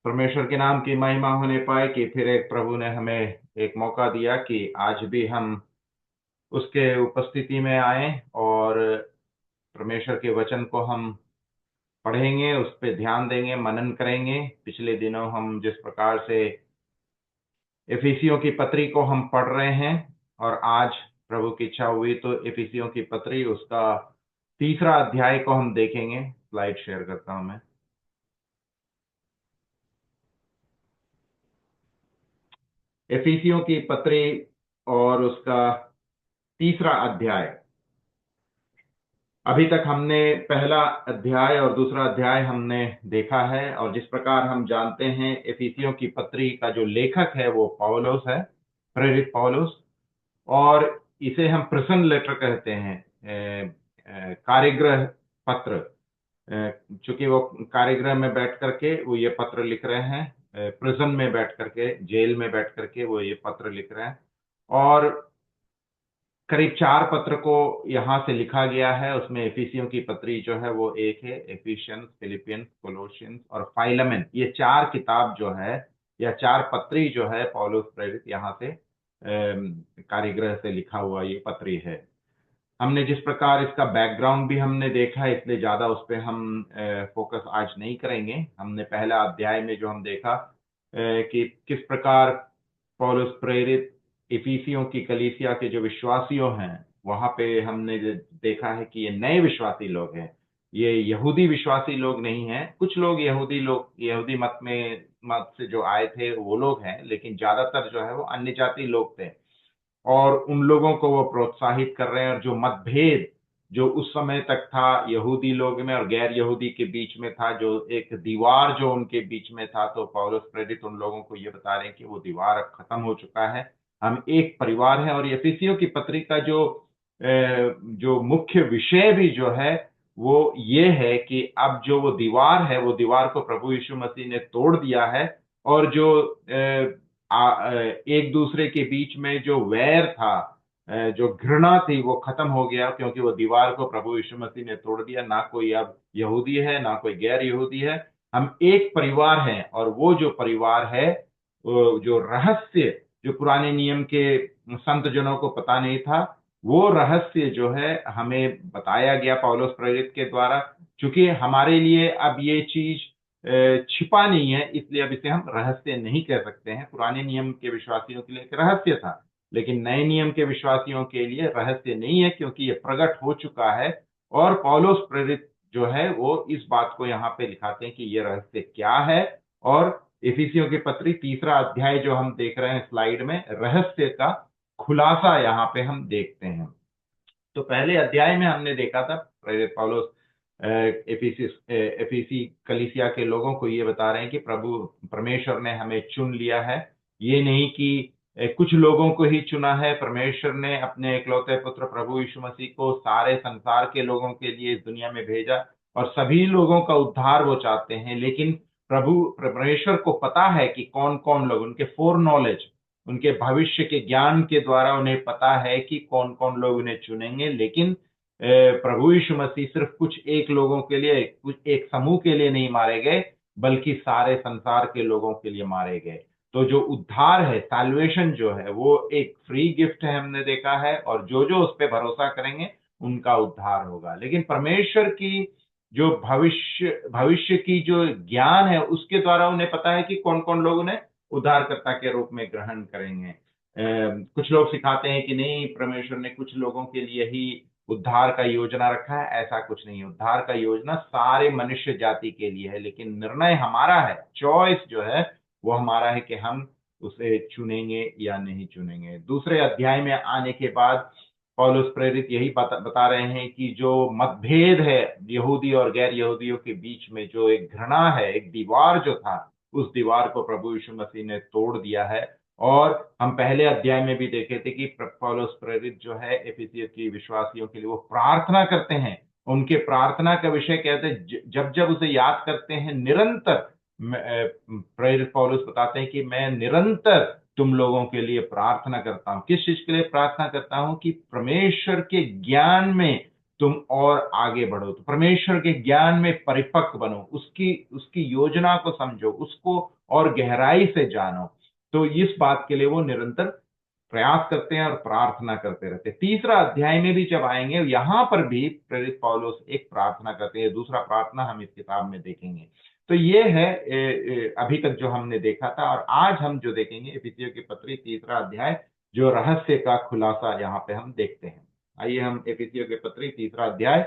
परमेश्वर के नाम की महिमा होने पाए कि फिर एक प्रभु ने हमें एक मौका दिया कि आज भी हम उसके उपस्थिति में आए और परमेश्वर के वचन को हम पढ़ेंगे, उस पे ध्यान देंगे, मनन करेंगे। पिछले दिनों हम जिस प्रकार से इफिसियों की पत्री को हम पढ़ रहे हैं और आज प्रभु की इच्छा हुई तो इफिसियों की पत्री उसका तीसरा अध्याय को हम देखेंगे। स्लाइड शेयर करता हूं मैं। इफिसियों की पत्री और उसका तीसरा अध्याय। अभी तक हमने पहला अध्याय और दूसरा अध्याय हमने देखा है और जिस प्रकार हम जानते हैं इफिसियों की पत्री का जो लेखक है वो पौलुस है, प्रेरित पौलुस। और इसे हम प्रिजन लेटर कहते हैं, कार्यगृह पत्र। चूंकि वो कार्यगृह में बैठ करके वो ये पत्र लिख रहे हैं, प्रिजन में बैठ करके, जेल में बैठ करके वो ये पत्र लिख रहे हैं। और करीब 4 पत्र को यहाँ से लिखा गया है। उसमें एफिसियों की पत्री जो है वो एक है, एफिशियंस, फिलिपियंस, कोलोशियंस और फाइलमेन। ये 4 किताब जो है या 4 पत्री जो है पौलुस प्रेरित यहाँ से कार्यगृह से लिखा हुआ ये पत्री है। हमने जिस प्रकार इसका बैकग्राउंड भी हमने देखा है, इसलिए ज्यादा उस पर हम फोकस आज नहीं करेंगे। हमने पहला अध्याय में जो हम देखा कि किस प्रकार पौलुस प्रेरित इफिसियों की कलीसिया के जो विश्वासियों हैं वहां पे हमने देखा है कि ये नए विश्वासी लोग हैं। ये यहूदी विश्वासी लोग नहीं हैं। कुछ लोग यहूदी मत से जो आए थे वो लोग हैं, लेकिन ज्यादातर जो है वो अन्य जाति लोग थे। और उन लोगों को वो प्रोत्साहित कर रहे हैं। और जो मतभेद जो उस समय तक था यहूदी लोग में और गैर यहूदी के बीच में था, जो एक दीवार जो उनके बीच में था, तो पौलुस प्रेरित उन लोगों को ये बता रहे हैं कि वो दीवार अब खत्म हो चुका है, हम एक परिवार हैं। और एफिसियों की पत्रिका जो मुख्य विषय भी जो है वो ये है कि अब जो वो दीवार है, वो दीवार को प्रभु यीशु मसीह ने तोड़ दिया है। और जो एक दूसरे के बीच में जो वैर था, जो घृणा थी, वो खत्म हो गया, क्योंकि वो दीवार को प्रभु यीशु मसीह ने तोड़ दिया। ना कोई अब यहूदी है, ना कोई गैर यहूदी है, हम एक परिवार हैं। और वो जो परिवार है, जो रहस्य जो पुराने नियम के संत जनों को पता नहीं था, वो रहस्य जो है हमें बताया गया पौलुस प्रेरित के द्वारा। क्योंकि हमारे लिए अब ये चीज छिपा नहीं है, इसलिए अब इसे हम रहस्य नहीं कह सकते हैं। पुराने नियम के विश्वासियों के लिए एक रहस्य था, लेकिन नए नियम के विश्वासियों के लिए रहस्य नहीं है, क्योंकि ये प्रकट हो चुका है। और पौलुस प्रेरित जो है वो इस बात को यहाँ पे दिखाते हैं कि ये रहस्य क्या है। और इफिसियों की पत्री तीसरा अध्याय जो हम देख रहे हैं स्लाइड में, रहस्य का खुलासा यहाँ पे हम देखते हैं। तो पहले अध्याय में हमने देखा था प्रेरित पौलुस एफिसी कलीसिया के लोगों को ये बता रहे हैं कि प्रभु परमेश्वर ने हमें चुन लिया है। ये नहीं कि कुछ लोगों को ही चुना है। परमेश्वर ने अपने इकलौते पुत्र प्रभु यीशु मसीह को सारे संसार के लोगों के लिए इस दुनिया में भेजा और सभी लोगों का उद्धार वो चाहते हैं। लेकिन प्रभु परमेश्वर को पता है कि कौन कौन लोग, उनके फोर नॉलेज, उनके भविष्य के ज्ञान के द्वारा उन्हें पता है कि कौन कौन लोग उन्हें चुनेंगे। लेकिन प्रभु यीशु मसीह सिर्फ कुछ एक लोगों के लिए, कुछ एक समूह के लिए नहीं मारे गए, बल्कि सारे संसार के लोगों के लिए मारे गए। तो जो उद्धार है, सैल्वेशन जो है, वो एक फ्री गिफ्ट है, हमने देखा है। और जो जो उस पर भरोसा करेंगे उनका उद्धार होगा। लेकिन परमेश्वर की जो भविष्य की जो ज्ञान है, उसके द्वारा उन्हें पता है कि कौन कौन लोग उन्हें उद्धारकर्ता के रूप में ग्रहण करेंगे। कुछ लोग सिखाते हैं कि नहीं, परमेश्वर ने कुछ लोगों के लिए ही उद्धार का योजना रखा है। ऐसा कुछ नहीं है। उद्धार का योजना सारे मनुष्य जाति के लिए है, लेकिन निर्णय हमारा है, चॉइस जो है वो हमारा है कि हम उसे चुनेंगे या नहीं चुनेंगे। दूसरे अध्याय में आने के बाद पौलुस प्रेरित यही बता रहे हैं कि जो मतभेद है यहूदी और गैर यहूदियों के बीच में, जो एक घृणा है, एक दीवार जो था, उस दीवार को प्रभु यीशु मसीह ने तोड़ दिया है। और हम पहले अध्याय में भी देखे थे कि पौलुस प्रेरित जो है एफिसियों की विश्वासियों के लिए वो प्रार्थना करते हैं। उनके प्रार्थना का विषय कहते हैं, जब जब उसे याद करते हैं निरंतर, प्रेरित पौलुस बताते हैं कि मैं निरंतर तुम लोगों के लिए प्रार्थना करता हूं। किस चीज के लिए प्रार्थना करता हूं? कि परमेश्वर के ज्ञान में तुम और आगे बढ़ो, तो परमेश्वर के ज्ञान में परिपक्व बनो, उसकी उसकी योजना को समझो, उसको और गहराई से जानो। तो इस बात के लिए वो निरंतर प्रयास करते हैं और प्रार्थना करते रहते हैं। तीसरा अध्याय में भी जब आएंगे, यहां पर भी प्रेरित पौलुस एक प्रार्थना करते हैं। दूसरा प्रार्थना हम इस किताब में देखेंगे। तो ये है अभी तक जो हमने देखा था, और आज हम जो देखेंगे इफिसियों की पत्री तीसरा अध्याय, जो रहस्य का खुलासा यहाँ पे हम देखते हैं। आइए हम इफिसियों के पत्री तीसरा अध्याय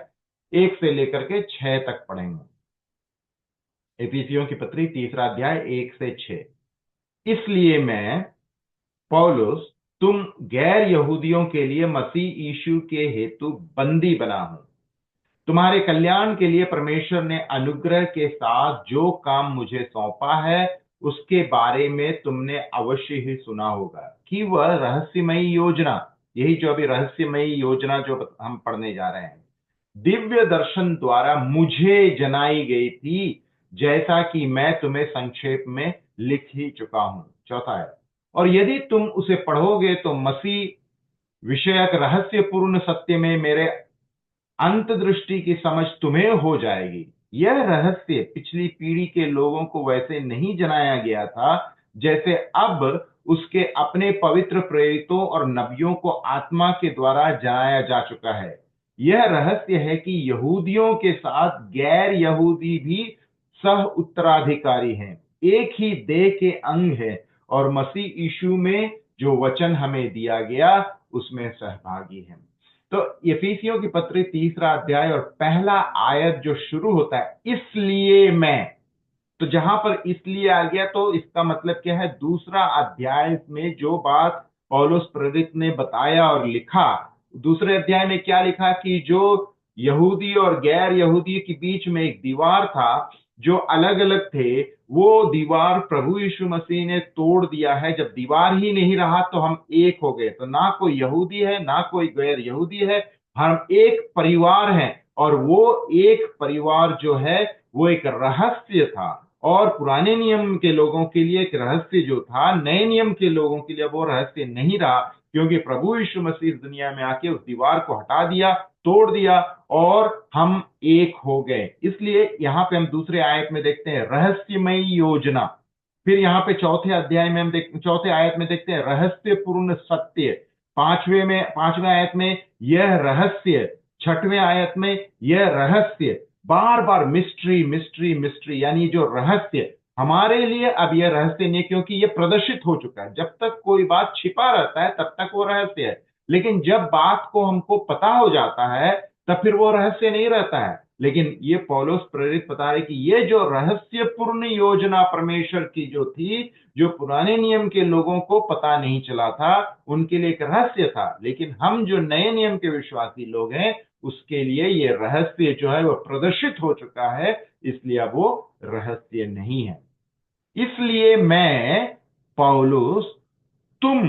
1 से लेकर के 6 तक पढ़ेंगे। इफिसियों की पत्री तीसरा अध्याय 1 से 6। इसलिए मैं पौलुस तुम गैर यहूदियों के लिए मसीह यीशु के हेतु बंदी बना हूं। तुम्हारे कल्याण के लिए परमेश्वर ने अनुग्रह के साथ जो काम मुझे सौंपा है, उसके बारे में तुमने अवश्य ही सुना होगा कि वह रहस्यमयी योजना, यही जो अभी रहस्यमयी योजना जो हम पढ़ने जा रहे हैं, दिव्य दर्शन द्वारा मुझे जनाई गई थी, जैसा कि मैं तुम्हें संक्षेप में लिख ही चुका हूं। चौथा है, और यदि तुम उसे पढ़ोगे तो मसीह विषयक रहस्यपूर्ण सत्य में मेरे अंतर्दृष्टि की समझ तुम्हें हो जाएगी। यह रहस्य पिछली पीढ़ी के लोगों को वैसे नहीं जनाया गया था, जैसे अब उसके अपने पवित्र प्रेरितों और नबियों को आत्मा के द्वारा जनाया जा चुका है। यह रहस्य है कि यहूदियों के साथ गैर यहूदी भी सह उत्तराधिकारी हैं, एक ही देह के अंग है, और मसीह यीशु में जो वचन हमें दिया गया उसमें सहभागी हैं। तो एफिसियों की पत्री तीसरा अध्याय और पहला आयत जो शुरू होता है, इसलिए मैं, तो जहां पर इसलिए आ गया, तो इसका मतलब क्या है, दूसरा अध्याय में जो बात पौलुस प्रेरित ने बताया और लिखा, दूसरे अध्याय में क्या लिखा कि जो यहूदी और गैर यहूदी के बीच में एक दीवार था, जो अलग अलग थे, वो दीवार प्रभु यीशु मसीह ने तोड़ दिया है। जब दीवार ही नहीं रहा तो हम एक हो गए, तो ना कोई यहूदी है ना कोई गैर यहूदी है, हम एक परिवार हैं। और वो एक परिवार जो है वो एक रहस्य था, और पुराने नियम के लोगों के लिए एक रहस्य जो था, नए नियम के लोगों के लिए वो रहस्य नहीं रहा, क्योंकि प्रभु यीशु मसीह इस दुनिया में आके उस दीवार को हटा दिया, तोड़ दिया, और हम एक हो गए। इसलिए यहां पे हम दूसरे आयत में देखते हैं रहस्यमयी योजना। फिर यहाँ पे चौथे अध्याय में हम चौथे आयत में देखते हैं रहस्यपूर्ण सत्य। पांचवें आयत में यह रहस्य, छठवें आयत में यह रहस्य, बार बार मिस्ट्री मिस्ट्री मिस्ट्री, यानी जो रहस्य हमारे लिए अब यह रहस्य नहीं, क्योंकि यह प्रदर्शित हो चुका है। जब तक कोई बात छिपा रहता है तब तक वो रहस्य है, लेकिन जब बात को हमको पता हो जाता है तब फिर वो रहस्य नहीं रहता है। लेकिन ये पौलुस प्रेरित बता रहे कि ये जो रहस्यपूर्ण योजना परमेश्वर की जो थी, जो पुराने नियम के लोगों को पता नहीं चला था, उनके लिए एक रहस्य था, लेकिन हम जो नए नियम के विश्वासी लोग हैं उसके लिए ये रहस्य जो है वो प्रदर्शित हो चुका है, इसलिए अब वो रहस्य नहीं है। इसलिए मैं पौलुस तुम,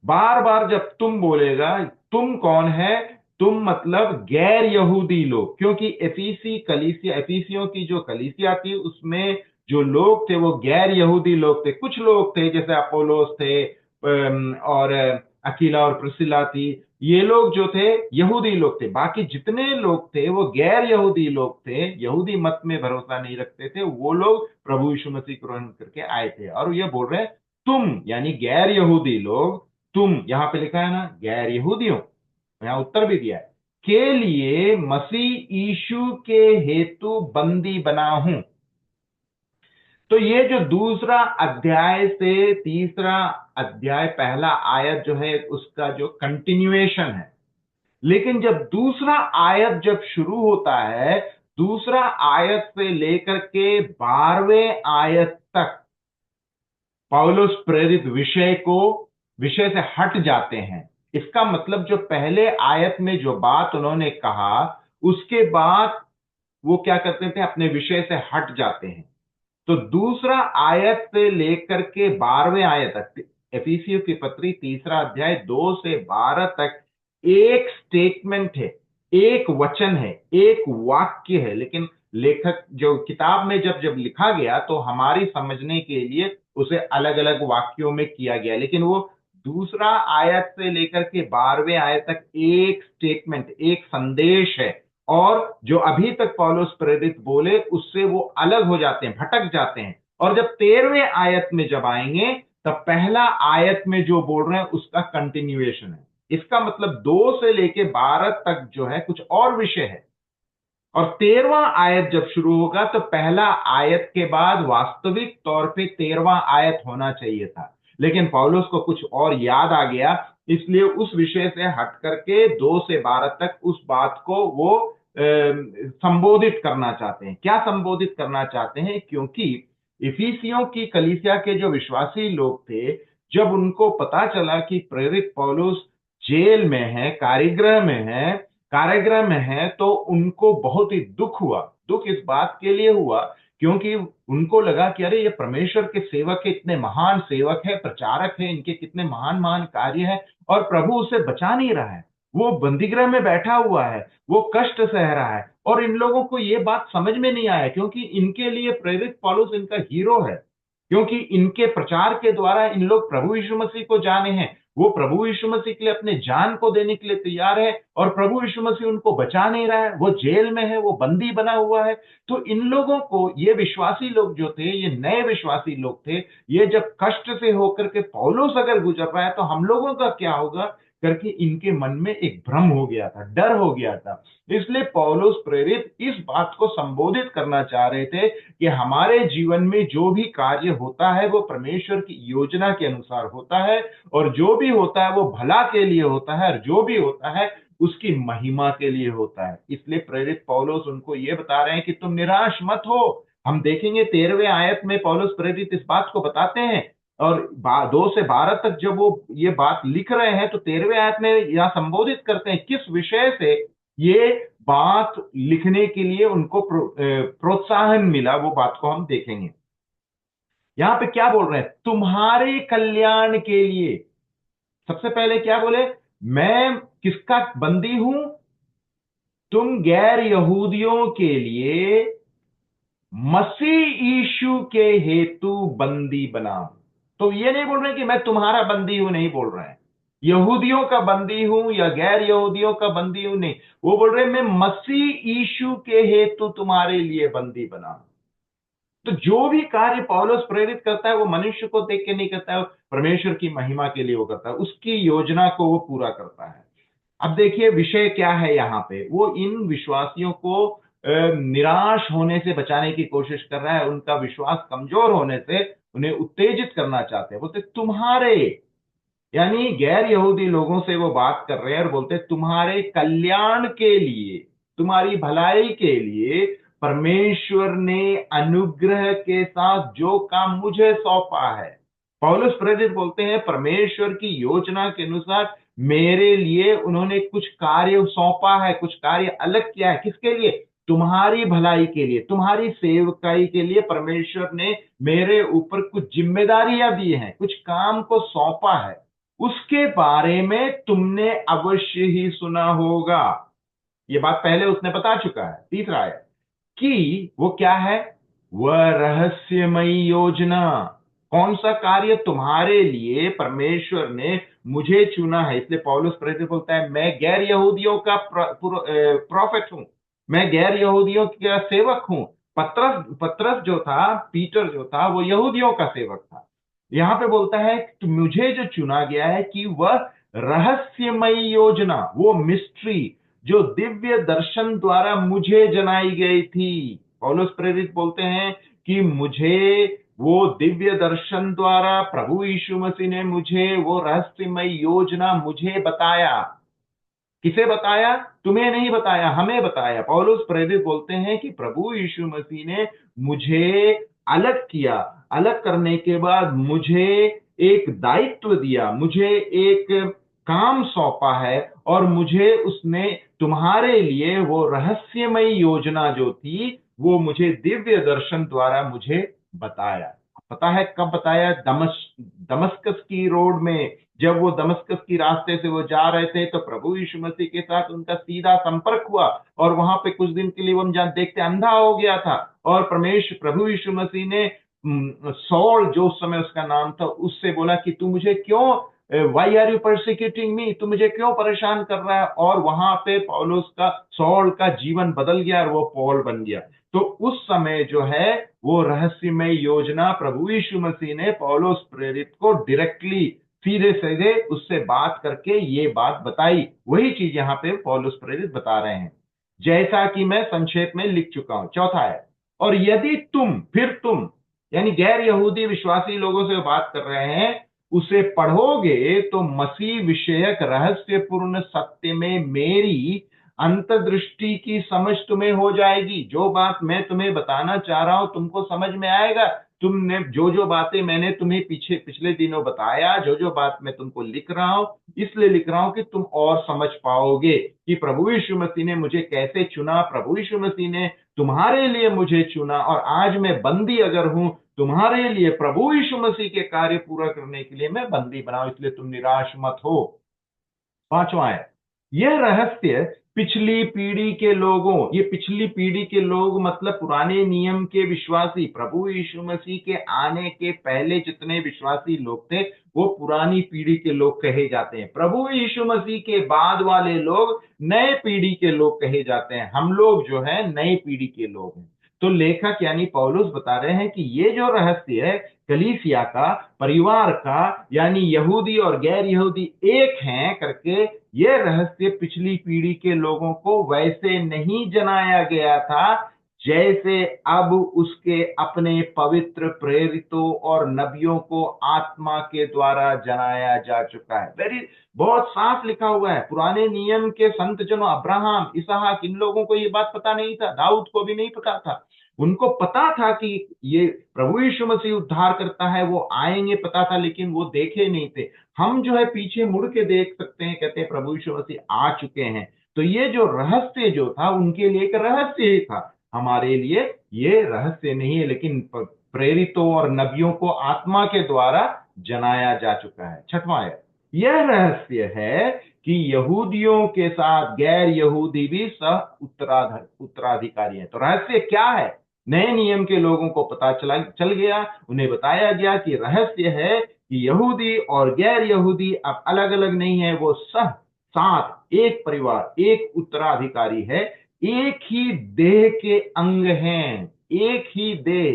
बार बार जब तुम बोलेगा, तुम कौन है? तुम मतलब गैर यहूदी लोग, क्योंकि एफिसियों की जो कलीसिया थी उसमें जो लोग थे वो गैर यहूदी लोग थे। कुछ लोग थे जैसे अपोलोस थे, और अकीला और प्रिसिला थी, ये लोग जो थे यहूदी लोग थे। बाकी जितने लोग थे वो गैर यहूदी लोग थे, यहूदी मत में भरोसा नहीं रखते थे। वो लोग प्रभु यीशु मसीह को ग्रहण करके आए थे, और ये बोल रहे तुम, यानी गैर यहूदी लोग, तुम यहां पे लिखा है ना गैर यहूदियों, यहां उत्तर भी दिया है, के लिए मसीह यीशु के हेतु बंदी बना हूं। तो ये जो दूसरा अध्याय से तीसरा अध्याय पहला आयत जो है उसका जो कंटिन्यूएशन है, लेकिन जब दूसरा आयत जब शुरू होता है, दूसरा आयत से लेकर के 12वें आयत तक पौलुस प्रेरित विषय से हट जाते हैं। इसका मतलब जो पहले आयत में जो बात उन्होंने कहा, उसके बाद वो क्या करते थे, अपने विषय से हट जाते हैं। तो दूसरा आयत से लेकर के 12वें आयत तक, एफिसियों की पत्री तीसरा अध्याय 2 से 12 तक एक स्टेटमेंट है, एक वचन है, एक वाक्य है। लेकिन लेखक जो किताब में जब जब लिखा गया तो हमारी समझने के लिए उसे अलग अलग वाक्यों में किया गया, लेकिन वो दूसरा आयत से लेकर के 12वें आयत तक एक स्टेटमेंट, एक संदेश है, और जो अभी तक पौलुस प्रेरित बोले उससे वो अलग हो जाते हैं, भटक जाते हैं। और जब 13वें आयत में जब आएंगे तब पहला आयत में जो बोल रहे हैं उसका कंटिन्यूएशन है। इसका मतलब 2 से लेके 12 तक जो है कुछ और विषय है, और 13वां आयत जब शुरू होगा तो पहला आयत के बाद वास्तविक तौर पे 13वां आयत होना चाहिए था, लेकिन पौलुस को कुछ और याद आ गया, इसलिए उस विषय से हट करके 2 से 12 तक उस बात को वो संबोधित करना चाहते हैं। क्या संबोधित करना चाहते हैं? क्योंकि इफिसियों की कलीसिया के जो विश्वासी लोग थे, जब उनको पता चला कि प्रेरित पौलुस जेल में है, कारागृह में है, तो उनको बहुत ही दुख हुआ। दुख इस बात के लिए हुआ क्योंकि उनको लगा कि अरे ये परमेश्वर के सेवक है, इतने महान सेवक है, प्रचारक है, इनके कितने महान महान कार्य हैं, और प्रभु उसे बचा नहीं रहा है। वो बंदीगृह में बैठा हुआ है, वो कष्ट सह रहा है, और इन लोगों को ये बात समझ में नहीं आया क्योंकि इनके लिए प्रेरित पौलुस इनका हीरो है, क्योंकि इनके प्रचार के द्वारा इन लोग प्रभु यीशु मसीह को जाने हैं। वो प्रभु यीशु मसीह के लिए अपने जान को देने के लिए तैयार है, और प्रभु यीशु मसीह उनको बचा नहीं रहा है, वो जेल में है, वो बंदी बना हुआ है। तो इन लोगों को, ये विश्वासी लोग जो थे, ये नए विश्वासी लोग थे, ये जब कष्ट से होकर के पौलुस अगर गुजर रहा है तो हम लोगों का क्या होगा करके इनके मन में एक भ्रम हो गया था, डर हो गया था। इसलिए पौलुस प्रेरित इस बात को संबोधित करना चाह रहे थे कि हमारे जीवन में जो भी कार्य होता है वो परमेश्वर की योजना के अनुसार होता है, और जो भी होता है वो भला के लिए होता है, और जो भी होता है उसकी महिमा के लिए होता है। इसलिए प्रेरित पौलुस उनको ये बता रहे हैं कि तुम निराश मत हो। हम देखेंगे 13वें आयत में पौलुस प्रेरित इस बात को बताते हैं, और 2 से 12 तक जब वो ये बात लिख रहे हैं तो 13वें आयत में यह संबोधित करते हैं किस विषय से ये बात लिखने के लिए उनको प्रोत्साहन मिला, वो बात को हम देखेंगे। यहां पे क्या बोल रहे हैं? तुम्हारे कल्याण के लिए। सबसे पहले क्या बोले? मैं किसका बंदी हूं? तुम गैर यहूदियों के लिए मसीह यीशु के हेतु बंदी बना हूं। तो ये नहीं बोल रहे कि मैं तुम्हारा बंदी हूं, नहीं बोल रहे हैं यहूदियों का बंदी हूं या गैर यहूदियों का बंदी हूं, नहीं। वो बोल रहे हैं मैं मसीह यीशु के हेतु तुम्हारे लिए बंदी बना हूं। तो जो भी कार्य पौलुस प्रेरित करता है वो मनुष्य को देख के नहीं करता है, परमेश्वर की महिमा के लिए वो करता है, उसकी योजना को वो पूरा करता है। अब देखिए विषय क्या है यहां पे। वो इन विश्वासियों को निराश होने से बचाने की कोशिश कर रहा है, उनका विश्वास कमजोर होने से उन्हें उत्तेजित करना चाहते हैं। बोलते तुम्हारे, यानी गैर यहूदी लोगों से वो बात कर रहे हैं और बोलते तुम्हारे कल्याण के लिए, तुम्हारी भलाई के लिए परमेश्वर ने अनुग्रह के साथ जो काम मुझे सौंपा है। पौलुस प्रेरित बोलते हैं परमेश्वर की योजना के अनुसार मेरे लिए उन्होंने कुछ कार्य सौंपा है, कुछ कार्य अलग किया है। किसके लिए? तुम्हारी भलाई के लिए, तुम्हारी सेवकाई के लिए परमेश्वर ने मेरे ऊपर कुछ जिम्मेदारियां दी हैं, कुछ काम को सौंपा है। उसके बारे में तुमने अवश्य ही सुना होगा। ये बात पहले उसने बता चुका है। तीसरा है कि वो क्या है? वह रहस्यमयी योजना। कौन सा कार्य? तुम्हारे लिए परमेश्वर ने मुझे चुना है। इसलिए पौलुस प्रेरित बोलता है मैं गैर यहूदियों का प्रॉफिट हूं, मैं गैर यहूदियों का सेवक हूं। पत्रस जो था, पीटर जो था, वो यहूदियों का सेवक था। यहां पे बोलता है कि मुझे जो चुना गया है कि वह रहस्यमयी योजना, वो मिस्ट्री जो दिव्य दर्शन द्वारा मुझे जनाई गई थी। पौलुस प्रेरित बोलते हैं कि मुझे वो दिव्य दर्शन द्वारा प्रभु यीशु मसीह ने मुझे वो रहस्यमय योजना मुझे बताया। किसे बताया? तुम्हें नहीं बताया, हमें बताया। पौलुस प्रेरित बोलते हैं कि प्रभु यीशु मसीह ने मुझे अलग किया, अलग करने के बाद मुझे एक दायित्व दिया, मुझे एक काम सौंपा है, और मुझे उसने तुम्हारे लिए वो रहस्यमय योजना जो थी वो मुझे दिव्य दर्शन द्वारा मुझे बताया। पता है कब बताया? दमस्कस की रोड में, जब वो दमस्कस की रास्ते से वो जा रहे थे तो प्रभु यीशु मसीह के साथ उनका सीधा संपर्क हुआ, और वहां पे कुछ दिन के लिए वो देखते अंधा हो गया था, और परमेश्वर प्रभु यीशु मसीह ने सौल, जो उस समय उसका नाम था, उससे बोला कि तू मुझे क्यों वाई आर यू परसिक्यूटिंग मी, तू मुझे क्यों परेशान कर रहा है। और वहां पे पौलुस का, सौल का जीवन बदल गया और वो पौल बन गया। तो उस समय जो है वो रहस्यमय योजना प्रभु यीशु मसीह ने पौलुस प्रेरित को डायरेक्टली, सीधे सीधे उससे बात करके ये बात बताई। वही चीज यहाँ पे पौलुस प्रेरित बता रहे हैं, जैसा कि मैं संक्षेप में लिख चुका हूं। चौथा है, और यदि तुम, फिर तुम, यानी गैर यहूदी विश्वासी लोगों से बात कर रहे हैं, उसे पढ़ोगे तो मसीह विषयक रहस्यपूर्ण सत्य में मेरी अंतर्दृष्टि की समझ तुम्हें हो जाएगी। जो बात मैं तुम्हें बताना चाह रहा हूं तुमको समझ में आएगा। तुमने जो जो बातें मैंने तुम्हें पिछले दिनों बताया, जो जो बात मैं तुमको लिख रहा हूं, इसलिए लिख रहा हूं कि तुम और समझ पाओगे कि प्रभु यीशु मसीह ने मुझे कैसे चुना, प्रभु यीशु मसीह ने तुम्हारे लिए मुझे चुना, और आज मैं बंदी अगर हूं तुम्हारे लिए, प्रभु यीशु मसीह के कार्य पूरा करने के लिए मैं बंदी बनाऊं, इसलिए तुम निराश मत हो। पांचवा है, यह रहस्य पिछली पीढ़ी के लोगों, ये पिछली पीढ़ी के लोग मतलब पुराने नियम के विश्वासी, प्रभु यीशु मसीह के आने के पहले जितने विश्वासी लोग थे वो पुरानी पीढ़ी के लोग कहे जाते हैं। प्रभु यीशु मसीह के बाद वाले लोग नए पीढ़ी के लोग कहे जाते हैं। हम लोग जो है नई पीढ़ी के लोग हैं। तो लेखक यानी पौलुस बता रहे हैं कि ये जो रहस्य है कलीसिया का, परिवार का, यानी यहूदी और गैर यहूदी एक हैं करके, ये रहस्य पिछली पीढ़ी के लोगों को वैसे नहीं जनाया गया था जैसे अब उसके अपने पवित्र प्रेरितों और नबियों को आत्मा के द्वारा जनाया जा चुका है। बहुत साफ लिखा हुआ है। पुराने नियम के संत जनों, अब्राहम, इसहाक, इन लोगों को ये बात पता नहीं था, दाऊद को भी नहीं पता था। उनको पता था कि ये प्रभु यीशु मसीह उद्धार करता है, वो आएंगे, पता था, लेकिन वो देखे नहीं थे। हम जो है पीछे मुड़ के देख सकते हैं, कहते हैं प्रभु यीशु मसीह आ चुके हैं। तो ये जो रहस्य जो था उनके लिए एक रहस्य ही था, हमारे लिए ये रहस्य नहीं है, लेकिन प्रेरितों और नबियों को आत्मा के द्वारा जनाया जा चुका है। छठवां है, यह रहस्य है कि यहूदियों के साथ गैर यहूदी भी सह उत्तराधिकारी हैं। तो रहस्य क्या है? नए नियम के लोगों को पता चल गया, उन्हें बताया गया कि रहस्य है कि यहूदी और गैर यहूदी अब अलग अलग नहीं है, वो सह साथ एक परिवार, एक उत्तराधिकारी है, एक ही देह के अंग हैं। एक ही देह,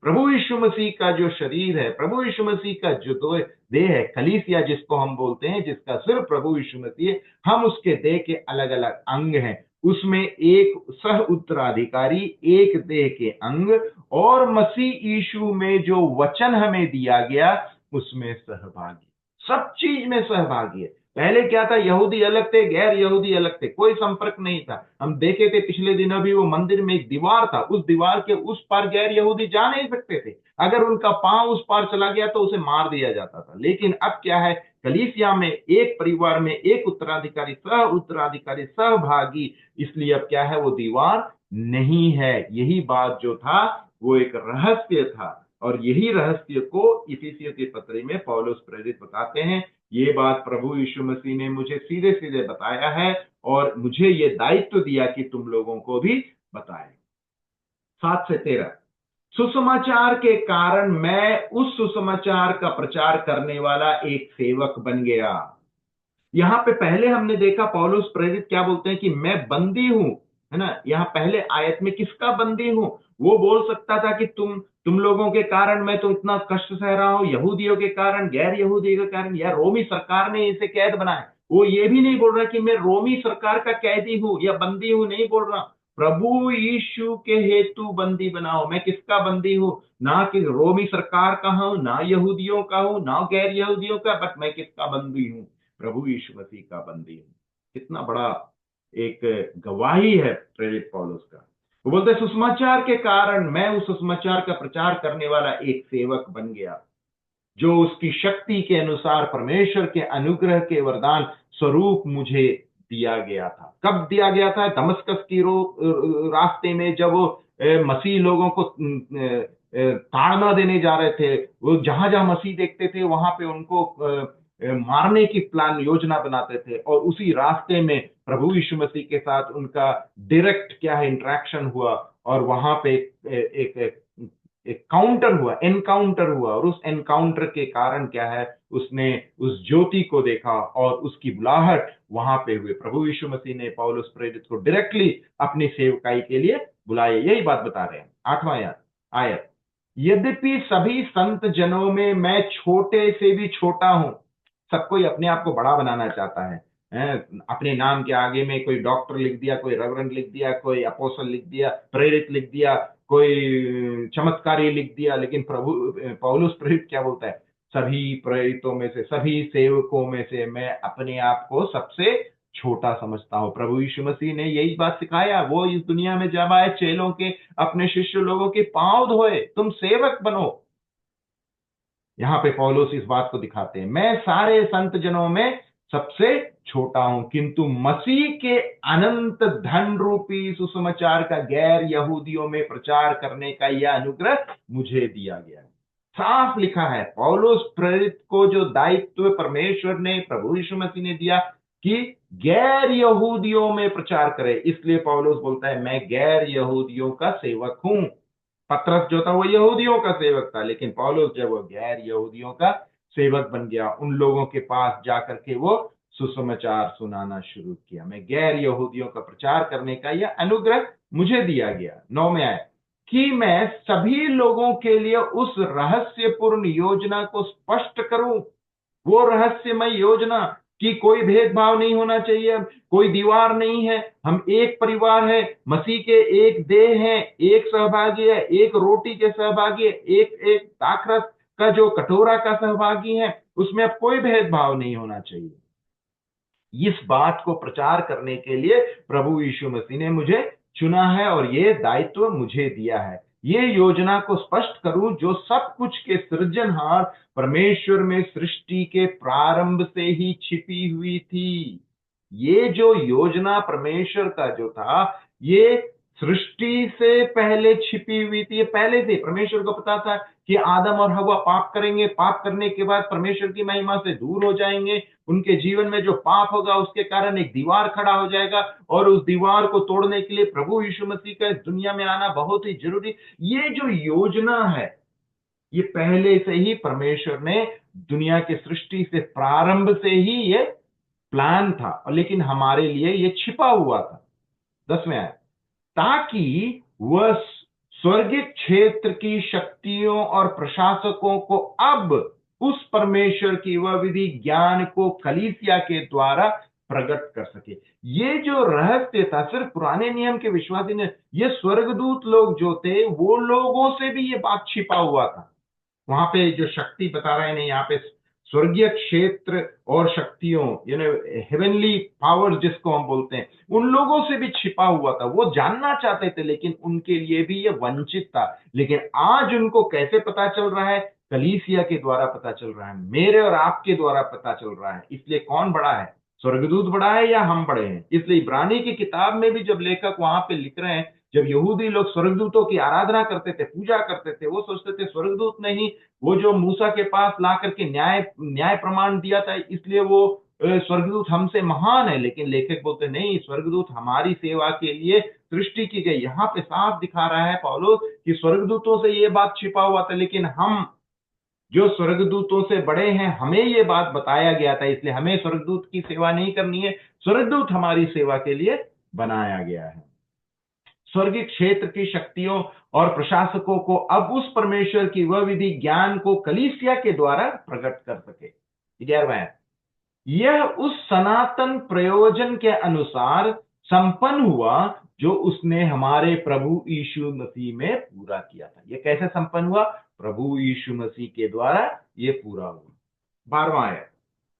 प्रभु यीशु मसीह का जो शरीर है, प्रभु यीशु मसीह का जो देह है, कलीसिया जिसको हम बोलते हैं, जिसका सिर्फ प्रभु यीशु मसीह है, हम उसके देह के अलग अलग अंग हैं। उसमें एक सह उत्तराधिकारी, एक देह के अंग, और मसीह यीशु में जो वचन हमें दिया गया उसमें सहभागी, सब चीज में सहभागी है। पहले क्या था? यहूदी अलग थे, गैर यहूदी अलग थे, कोई संपर्क नहीं था। हम देखे थे पिछले दिनों भी, वो मंदिर में एक दीवार था, उस दीवार के उस पार गैर यहूदी जा नहीं सकते थे। अगर उनका पांव उस पार चला गया तो उसे मार दिया जाता था। लेकिन अब क्या है? कलीसिया में, एक परिवार में एक उत्तराधिकारी, सह उत्तराधिकारी, सहभागी, इसलिए अब क्या है? वो दीवार नहीं है। यही बात जो था वो एक रहस्य था, और यही रहस्य को इफिसियों के पत्री में पौलुस प्रेरित बताते हैं। ये बात प्रभु यीशु मसीह ने मुझे सीधे सीधे बताया है, और मुझे ये दायित्व दिया कि तुम लोगों को भी बताए। 7 से 13, सुसमाचार के कारण मैं उस सुसमाचार का प्रचार करने वाला एक सेवक बन गया। यहां पे पहले हमने देखा पौलुस प्रेरित क्या बोलते हैं कि मैं बंदी हूं, है ना। यहां पहले आयत में किसका बंदी हूं? वो बोल सकता था कि तुम लोगों के कारण मैं तो इतना कष्ट सह रहा हूं, यहूदियों के कारण, गैर यहूदियों के कारण, या रोमी सरकार ने इसे कैद बनाया। वो ये भी नहीं बोल रहा कि मैं रोमी सरकार का कैदी हूं या बंदी हूं, नहीं बोल रहा। प्रभु यीशु के हेतु बंदी बनाओ। मैं किसका बंदी हूं? ना कि रोमी सरकार का हूं, ना यहूदियों का हूं, ना गैर यहूदियों का, बट मैं किसका बंदी हूं? प्रभु यीशु मसीह का बंदी हूं। कितना बड़ा एक गवाही है प्रेरित पौलुस का। वो बोलते हैं सुसमाचार के कारण मैं उस सुसमाचार का प्रचार करने वाला एक सेवक बन गया, जो उसकी शक्ति के अनुसार परमेश्वर के अनुग्रह के वरदान स्वरूप मुझे दिया गया था। कब दिया गया था? दमस्कस की रास्ते में, जब वो मसीह लोगों को ताड़ना देने जा रहे थे। वो जहां जहां मसीह देखते थे वहां पे उनको मारने की प्लान, योजना बनाते थे। और उसी रास्ते में प्रभु यीशु मसीह के साथ उनका डायरेक्ट क्या है, इंटरेक्शन हुआ, और वहां पे एक काउंटर हुआ, एनकाउंटर हुआ, और उस एनकाउंटर के कारण क्या है, उसने उस ज्योति को देखा और उसकी बुलाहट वहां पे हुए। प्रभु यीशु मसीह ने पौलुस प्रेरित को डायरेक्टली अपनी सेवकाई के लिए बुलाया। यही बात बता रहे हैं। 8वां आयत, यद्यपि सभी संत जनों में मैं छोटे से भी छोटा हूं। सब कोई अपने आप को बड़ा बनाना चाहता है, अपने नाम के आगे में कोई डॉक्टर लिख दिया, कोई रेवरेंड लिख दिया, कोई अपोस्टल लिख दिया, प्रेरित लिख दिया, कोई चमत्कारी लिख दिया। लेकिन प्रभु पौलुस प्रेरित क्या बोलता है, सभी प्रेरितों में से, सभी सेवकों में से मैं अपने आप को सबसे छोटा समझता हूं। प्रभु यीशु मसीह ने यही बात सिखाया। वो इस दुनिया में जब आए, चेलों के, अपने शिष्य लोगों के पांव धोए, तुम सेवक बनो। यहां पे पौलुस इस बात को दिखाते हैं, मैं सारे संत जनों में सबसे छोटा हूं, किंतु मसीह के अनंत धन रूपी सुसमाचार का गैर यहूदियों में प्रचार करने का यह अनुग्रह मुझे दिया गया है। साफ लिखा है, पौलुस प्रेरित को जो दायित्व परमेश्वर ने, प्रभु यीशु मसीह ने दिया कि गैर यहूदियों में प्रचार करे, इसलिए पौलुस बोलता है मैं गैर यहूदियों का सेवक हूं। पतरस जो था वो यहूदियों का सेवक था, लेकिन पौलुस जब वो गैर यहूदियों का सेवक बन गया, उन लोगों के पास जाकर के वो सुसमाचार सुनाना शुरू किया। मैं गैर यहूदियों का प्रचार करने का यह अनुग्रह मुझे दिया गया। 9 में आए कि मैं सभी लोगों के लिए उस रहस्यपूर्ण योजना को स्पष्ट करूं। वो रहस्यमय योजना कि कोई भेदभाव नहीं होना चाहिए, कोई दीवार नहीं है, हम एक परिवार है, मसीह के एक देह है, एक सहभागी है, एक रोटी के सहभागी है, एक एक दाखरस का जो कटोरा का सहभागी है, उसमें अब कोई भेदभाव नहीं होना चाहिए। इस बात को प्रचार करने के लिए प्रभु यीशु मसीह ने मुझे चुना है और ये दायित्व मुझे दिया है। ये योजना को स्पष्ट करूं जो सब कुछ के सृजनहार परमेश्वर में सृष्टि के प्रारंभ से ही छिपी हुई थी। ये जो योजना परमेश्वर का जो था, ये सृष्टि से पहले छिपी हुई थी। ये पहले से परमेश्वर को पता था कि आदम और हवा पाप करेंगे, पाप करने के बाद परमेश्वर की महिमा से दूर हो जाएंगे, उनके जीवन में जो पाप होगा उसके कारण एक दीवार खड़ा हो जाएगा, और उस दीवार को तोड़ने के लिए प्रभु यीशु मसीह का इस दुनिया में आना बहुत ही जरूरी। ये जो योजना है, ये पहले से ही परमेश्वर ने दुनिया की सृष्टि से प्रारंभ से ही ये प्लान था, और लेकिन हमारे लिए ये छिपा हुआ था। 10वें आयत, ताकि वह स्वर्गीय क्षेत्र की शक्तियों और प्रशासकों को अब उस परमेश्वर की वह विधि ज्ञान को कलीसिया के द्वारा प्रकट कर सके। ये जो रहस्य था, सिर्फ पुराने नियम के विश्वासी ने, ये स्वर्गदूत लोग जो थे, वो लोगों से भी ये बात छिपा हुआ था। वहां पे जो शक्ति बता रहे हैं यहाँ पे, स्वर्गीय क्षेत्र और शक्तियों, हेवनली पावर्स जिसको हम बोलते हैं, उन लोगों से भी छिपा हुआ था। वो जानना चाहते थे, लेकिन उनके लिए भी ये वंचित था। लेकिन आज उनको कैसे पता चल रहा है? कलीसिया के द्वारा पता चल रहा है, मेरे और आपके द्वारा पता चल रहा है। इसलिए कौन बड़ा है? स्वर्गदूत बड़ा है या हम बड़े हैं? इसलिए इब्रानी की किताब में भी जब लेखक वहां पे लिख रहे हैं, जब यहूदी लोग स्वर्गदूतों की आराधना करते थे, पूजा करते थे, वो सोचते थे स्वर्गदूत नहीं, वो जो मूसा के पास ला करके न्याय न्याय प्रमाण दिया था, इसलिए वो स्वर्गदूत हमसे महान है। लेकिन लेखक बोलते नहीं, स्वर्गदूत हमारी सेवा के लिए सृष्टि की गई। यहाँ पे साफ दिखा रहा है पौलुस कि स्वर्गदूतों से ये बात छिपा हुआ था, लेकिन हम जो स्वर्गदूतों से बड़े हैं, हमें ये बात बताया गया था, इसलिए हमें स्वर्गदूत की सेवा नहीं करनी है, स्वर्गदूत हमारी सेवा के लिए बनाया गया है। स्वर्गीय क्षेत्र की शक्तियों और प्रशासकों को अब उस परमेश्वर की वह विधि ज्ञान को कलीसिया के द्वारा प्रकट कर सके। 11वां, यह उस सनातन प्रयोजन के अनुसार संपन्न हुआ जो उसने हमारे प्रभु यीशु मसीह में पूरा किया था। यह कैसे संपन्न हुआ? प्रभु यीशु मसीह के द्वारा ये पूरा हुआ। 12वां आयत,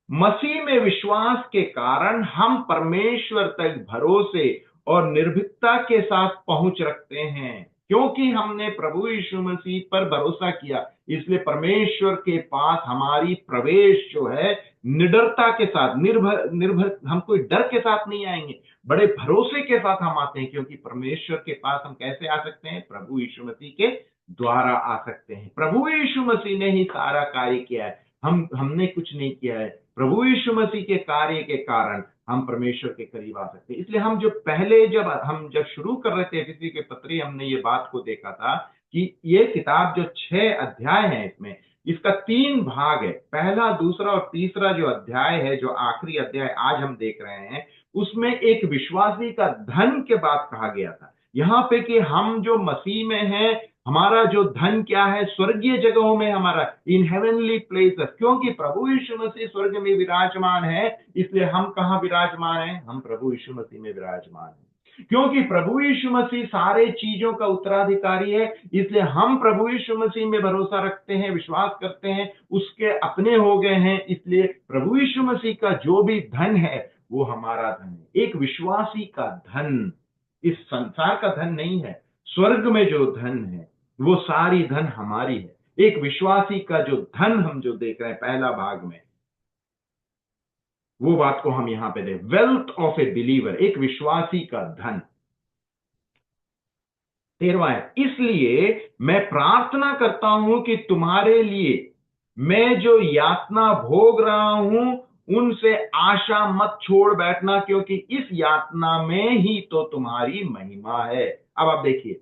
मसीह में विश्वास के कारण हम परमेश्वर तक भरोसे और निर्भीकता के साथ पहुंच रखते हैं। क्योंकि हमने प्रभु यीशु मसीह पर भरोसा किया, इसलिए परमेश्वर के पास हमारी प्रवेश जो है निडरता के साथ, निर्भर निर्भर हम कोई डर के साथ नहीं आएंगे, बड़े भरोसे के साथ हम आते हैं। क्योंकि परमेश्वर के पास हम कैसे आ सकते हैं? प्रभु यीशु मसीह के द्वारा आ सकते हैं। प्रभु यीशु मसीह ने ही सारा कार्य किया है, हमने कुछ नहीं किया है। प्रभु यीशु मसीह के कार्य के कारण हम परमेश्वर के करीब आ सकते हैं। इसलिए हम जो पहले जब शुरू कर रहे थे एफिसी के पत्री, हमने ये बात को देखा था कि ये किताब जो 6 अध्याय है इसमें, इसका 3 भाग है। पहला, दूसरा और तीसरा जो अध्याय है, जो आखिरी अध्याय आज हम देख रहे हैं, उसमें एक विश्वासी का धन के बात कहा गया था। यहां पे कि हम जो मसीह में हैं, हमारा जो धन क्या है, स्वर्गीय जगहों में, हमारा इन हेवनली प्लेसेस, क्योंकि प्रभु यीशु मसीह स्वर्ग में विराजमान है, इसलिए हम कहां विराजमान हैं? हम प्रभु यीशु मसीह में विराजमान हैं। क्योंकि प्रभु यीशु मसीह सारे चीजों का उत्तराधिकारी है, इसलिए हम प्रभु यीशु मसीह में भरोसा रखते हैं, विश्वास करते हैं, उसके अपने हो गए हैं। इसलिए प्रभु यीशु मसीह का जो भी धन है वो हमारा धन है। एक विश्वासी का धन इस संसार का धन नहीं है, स्वर्ग में जो धन है वो सारी धन हमारी है। एक विश्वासी का जो धन हम जो देख रहे हैं पहला भाग में, वो बात को हम यहां पे देख, वेल्थ ऑफ ए बिलीवर, एक विश्वासी का धन। 13वां है, इसलिए मैं प्रार्थना करता हूं कि तुम्हारे लिए मैं जो यातना भोग रहा हूं उनसे आशा मत छोड़ बैठना, क्योंकि इस यातना में ही तो तुम्हारी महिमा है। अब आप देखिए,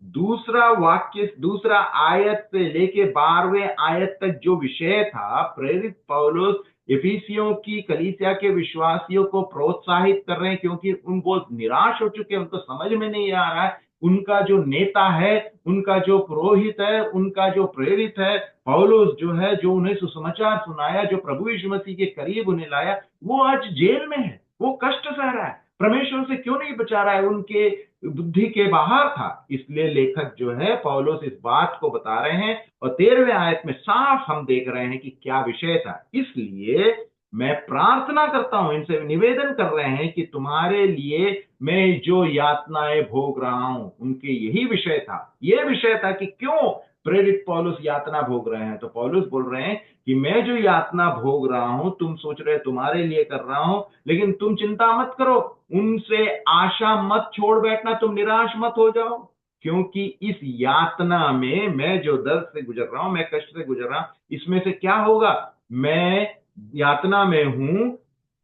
दूसरा वाक्य, दूसरा आयत से लेके 12वें आयत तक जो विषय था, प्रेरित पौलुस इफिसियों की कलीसिया के विश्वासियों को प्रोत्साहित कर रहे हैं, क्योंकि उनको निराश हो चुके हैं, उनको समझ में नहीं आ रहा है। उनका जो नेता है, उनका जो पुरोहित है, उनका जो प्रेरित है, पौलुस जो है, जो उन्हें सुसमाचार सुनाया, जो प्रभु यीशु मसीह के करीब उन्हें लाया, वो आज जेल में है, वो कष्ट सह रहा है। परमेश्वर से क्यों नहीं बचा रहा है? उनके बुद्धि के बाहर था। इसलिए लेखक जो है पौलुस इस बात को बता रहे हैं, और 13वें आयत में साफ हम देख रहे हैं कि क्या विषय था। इसलिए मैं प्रार्थना करता हूं, इनसे निवेदन कर रहे हैं कि तुम्हारे लिए मैं जो यातनाएं भोग रहा हूं, उनके यही विषय था। यह विषय था कि क्यों प्रेरित पौलुस यातना भोग रहे हैं। तो पौलुस बोल रहे हैं कि मैं जो यातना भोग रहा हूं, तुम सोच रहे तुम्हारे लिए कर रहा हूं, लेकिन तुम चिंता मत करो, उनसे आशा मत छोड़ बैठना, तुम निराश मत हो जाओ, क्योंकि इस यातना में मैं जो दर्द से गुजर रहा हूं, मैं कष्ट से गुजर रहा हूं, इसमें से क्या होगा? मैं यातना में हूं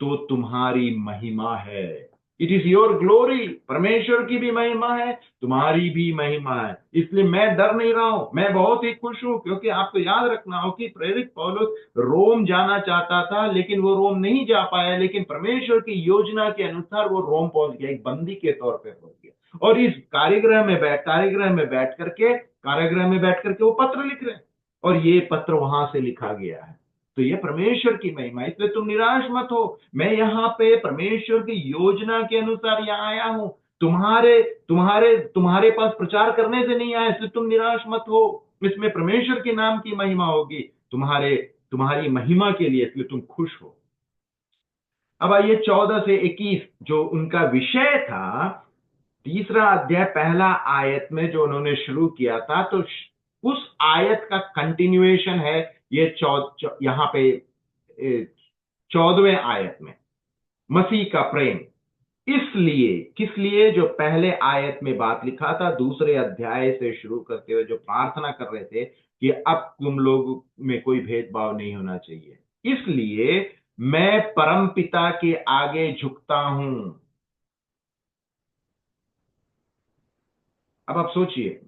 तो तुम्हारी महिमा है। It is your glory. परमेश्वर की भी महिमा है, तुम्हारी भी महिमा है। इसलिए मैं डर नहीं रहा हूं, मैं बहुत ही खुश हूं, क्योंकि आपको याद रखना हो कि प्रेरित पौलुस रोम जाना चाहता था, लेकिन वो रोम नहीं जा पाया, लेकिन परमेश्वर की योजना के अनुसार वो रोम पहुंच गया, एक बंदी के तौर पर पहुंच गया। और इस कारागृह में बैठ करके वो पत्र लिख रहे हैं, और ये पत्र वहां से लिखा गया है। तो ये परमेश्वर की महिमा, इसलिए तुम निराश मत हो। मैं यहाँ पे परमेश्वर की योजना के अनुसार यहाँ आया हूं, तुम्हारे तुम्हारे तुम्हारे पास प्रचार करने से नहीं आया, इसलिए तुम निराश मत हो। इसमें परमेश्वर के नाम की महिमा होगी, तुम्हारी महिमा के लिए, इसलिए तुम खुश हो। अब आइए 14 से 21, जो उनका विषय था, तीसरा अध्याय पहला आयत में जो उन्होंने शुरू किया था, तो उस आयत का कंटिन्यूएशन है ये यहां पे 14वें आयत में, मसीह का प्रेम। इसलिए, किस लिए? जो पहले आयत में बात लिखा था, दूसरे अध्याय से शुरू करते हुए जो प्रार्थना कर रहे थे कि अब तुम लोग में कोई भेदभाव नहीं होना चाहिए, इसलिए मैं परम पिता के आगे झुकता हूं। अब आप सोचिए,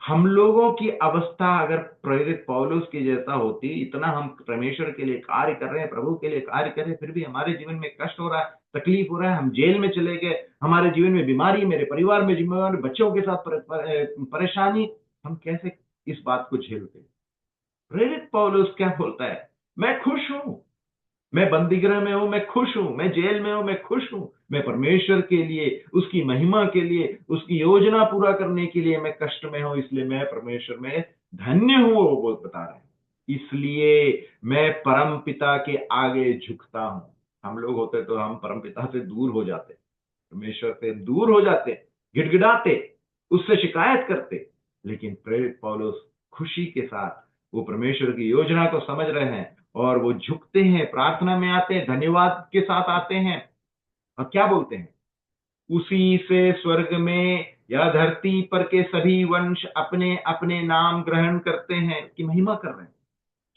हम लोगों की अवस्था अगर प्रेरित पौलुस की जैसा होती, इतना हम परमेश्वर के लिए कार्य कर रहे हैं, प्रभु के लिए कार्य कर रहे हैं, फिर भी हमारे जीवन में कष्ट हो रहा है, तकलीफ हो रहा है, हम जेल में चले गए, हमारे जीवन में बीमारी, मेरे परिवार में जिम्मेवार, बच्चों के साथ परेशानी, हम कैसे इस बात को झेलते? प्रेरित पौलुस क्या बोलता है? मैं खुश हूं, मैं बंदीगृह में हूं, मैं खुश हूं, मैं जेल में हूं, मैं खुश हूं। मैं परमेश्वर के लिए, उसकी महिमा के लिए, उसकी योजना पूरा करने के लिए मैं कष्ट में हूं, इसलिए मैं परमेश्वर में धन्य हूं, वो बता रहे हैं। इसलिए मैं परम पिता के आगे झुकता हूं। हम लोग होते तो हम परम पिता से दूर हो जाते, परमेश्वर से दूर हो जाते, गिड़गिड़ाते, उससे शिकायत करते। लेकिन प्रेरित पौलुस खुशी के साथ वो परमेश्वर की योजना को समझ रहे हैं, और वो झुकते हैं, प्रार्थना में आते हैं, धन्यवाद के साथ आते हैं, और क्या बोलते हैं? उसी से स्वर्ग में या धरती पर के सभी वंश अपने अपने नाम ग्रहण करते हैं, की महिमा कर रहे हैं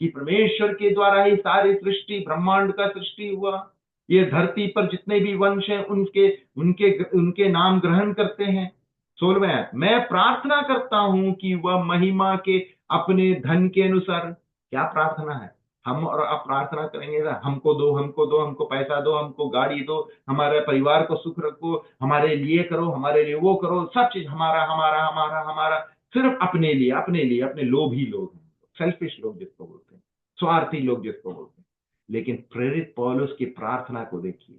कि परमेश्वर के द्वारा ही सारी सृष्टि, ब्रह्मांड का सृष्टि हुआ। ये धरती पर जितने भी वंश हैं, उनके उनके उनके नाम ग्रहण करते हैं। 16वें आयत, मैं प्रार्थना करता हूं कि वह महिमा के अपने धन के अनुसार। क्या प्रार्थना है? हम और आप प्रार्थना करेंगे ना, हमको दो, हमको दो, हमको पैसा दो, हमको गाड़ी दो, हमारे परिवार को सुख रखो, हमारे लिए करो, हमारे लिए वो करो, सब चीज हमारा हमारा हमारा हमारा, सिर्फ अपने लिए अपने लिए, अपने लोभी लोग, सेल्फिश लोग जिसको बोलते हैं, स्वार्थी लोग जिसको बोलते हैं। लेकिन प्रेरित पौलुस की प्रार्थना को देखिए,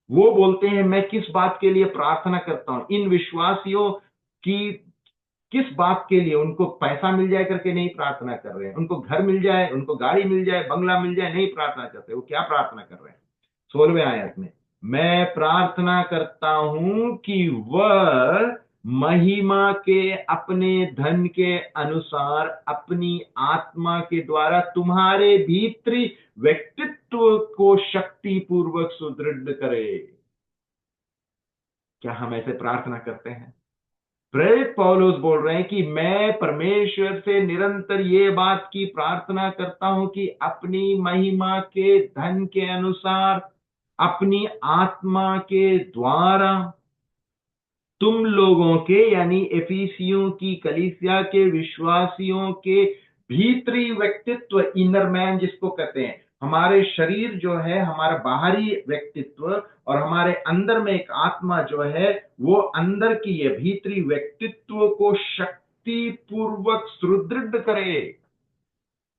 वो बोलते हैं मैं किस बात के लिए प्रार्थना करता हूं, इन विश्वासियों की किस बात के लिए, उनको पैसा मिल जाए करके नहीं प्रार्थना कर रहे हैं, उनको घर मिल जाए, उनको गाड़ी मिल जाए, बंगला मिल जाए, नहीं प्रार्थना करते। वो क्या प्रार्थना कर रहे हैं? 16वें आयत में, मैं प्रार्थना करता हूं कि वह महिमा के अपने धन के अनुसार अपनी आत्मा के द्वारा तुम्हारे भीतरी व्यक्तित्व को शक्ति पूर्वक सुदृढ़ करे। क्या हम ऐसे प्रार्थना करते हैं? प्रेरित पौलुस बोल रहे हैं कि मैं परमेश्वर से निरंतर ये बात की प्रार्थना करता हूं कि अपनी महिमा के धन के अनुसार अपनी आत्मा के द्वारा तुम लोगों के, यानी एफिसियों की कलीसिया के विश्वासियों के भीतरी व्यक्तित्व, इनर मैन जिसको कहते हैं, हमारे शरीर जो है हमारा बाहरी व्यक्तित्व, और हमारे अंदर में एक आत्मा जो है, वो अंदर की ये भीतरी व्यक्तित्व को शक्ति पूर्वक सुदृढ़ करे।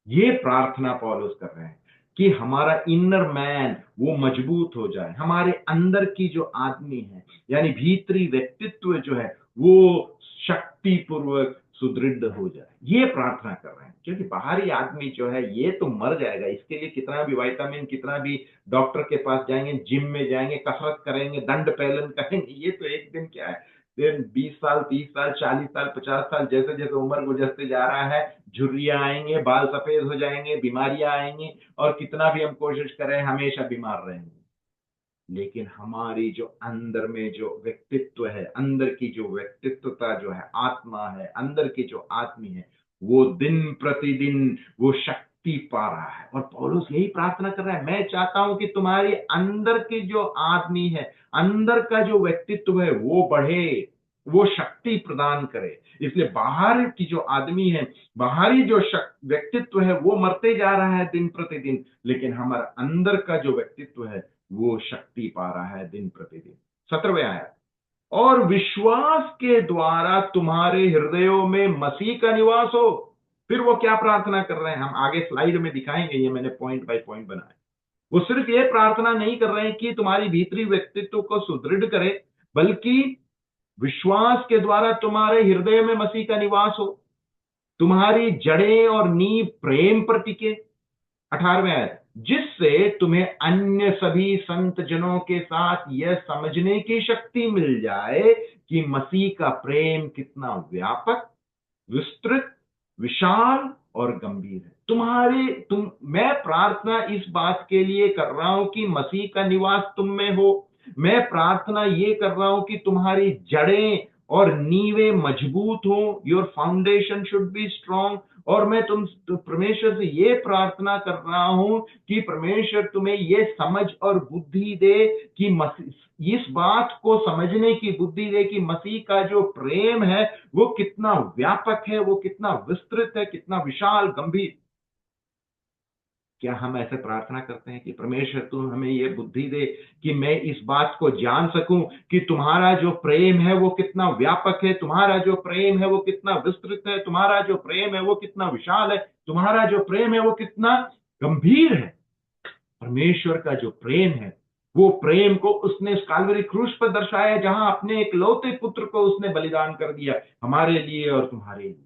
ये प्रार्थना पौलुस कर रहे हैं कि हमारा इनर मैन वो मजबूत हो जाए, हमारे अंदर की जो आदमी है, यानी भीतरी व्यक्तित्व जो है, वो शक्ति पूर्वक सुदृढ़ हो जाए। ये प्रार्थना कर रहे हैं, क्योंकि बाहरी आदमी जो है ये तो मर जाएगा। इसके लिए कितना भी विटामिन, कितना भी डॉक्टर के पास जाएंगे, जिम में जाएंगे, कसरत करेंगे, दंड पैलन करेंगे, ये तो एक दिन क्या है, फिर 20 साल, 30 साल, 40 साल, 50 साल, जैसे जैसे उम्र गुजरते जा रहा है, झुर्रियां आएंगे, बाल सफेद हो जाएंगे, बीमारियां आएंगी, और कितना भी हम कोशिश करें हमेशा बीमार रहेंगे। लेकिन हमारी जो अंदर में जो व्यक्तित्व है, अंदर की जो व्यक्तित्वता जो है, आत्मा है, अंदर की जो आत्मी है, वो दिन प्रतिदिन वो शक्ति पा रहा है। और पौलुस यही प्रार्थना कर रहा है, मैं चाहता हूं कि तुम्हारी अंदर की जो आदमी है, अंदर का जो व्यक्तित्व है, वो बढ़े, वो शक्ति प्रदान करे। इसलिए बाहर की जो आदमी है, बाहरी जो व्यक्तित्व है, वो मरते जा रहा है दिन प्रतिदिन, लेकिन हमारा अंदर का जो व्यक्तित्व है वो शक्ति पा रहा है दिन प्रतिदिन। 17वें आयत, और विश्वास के द्वारा तुम्हारे हृदयों में मसीह का निवास हो। फिर वो क्या प्रार्थना कर रहे हैं, हम आगे स्लाइड में दिखाएंगे, ये मैंने पॉइंट बाय पॉइंट बनाया। वो सिर्फ ये प्रार्थना नहीं कर रहे हैं कि तुम्हारी भीतरी व्यक्तित्व को सुदृढ़ करे, बल्कि विश्वास के द्वारा तुम्हारे हृदय में मसीह का निवास हो, तुम्हारी जड़ें और नींव प्रेम पर टिके। 18वें आयत, जिससे तुम्हें अन्य सभी संत जनों के साथ यह समझने की शक्ति मिल जाए कि मसीह का प्रेम कितना व्यापक, विस्तृत, विशाल और गंभीर है। मैं प्रार्थना इस बात के लिए कर रहा हूं कि मसीह का निवास तुम में हो। मैं प्रार्थना ये कर रहा हूं कि तुम्हारी जड़ें और नींवें मजबूत हो, your foundation should be strong. और मैं परमेश्वर से ये प्रार्थना कर रहा हूं कि परमेश्वर तुम्हें ये समझ और बुद्धि दे कि इस बात को समझने की बुद्धि दे कि मसीह का जो प्रेम है वो कितना व्यापक है, वो कितना विस्तृत है, कितना विशाल, गंभीर। क्या हम ऐसे प्रार्थना करते हैं कि परमेश्वर तुम हमें ये बुद्धि दे कि मैं इस बात को जान सकूं कि तुम्हारा जो प्रेम है वो कितना व्यापक है, तुम्हारा जो प्रेम है वो कितना विस्तृत है, तुम्हारा जो प्रेम है वो कितना विशाल है, तुम्हारा जो प्रेम है वो कितना गंभीर है। परमेश्वर का जो प्रेम है, वो प्रेम को उसने उस काल्वरी क्रूस पर दर्शाया, जहां अपने एक लौते पुत्र को उसने बलिदान कर दिया हमारे लिए और तुम्हारे लिए,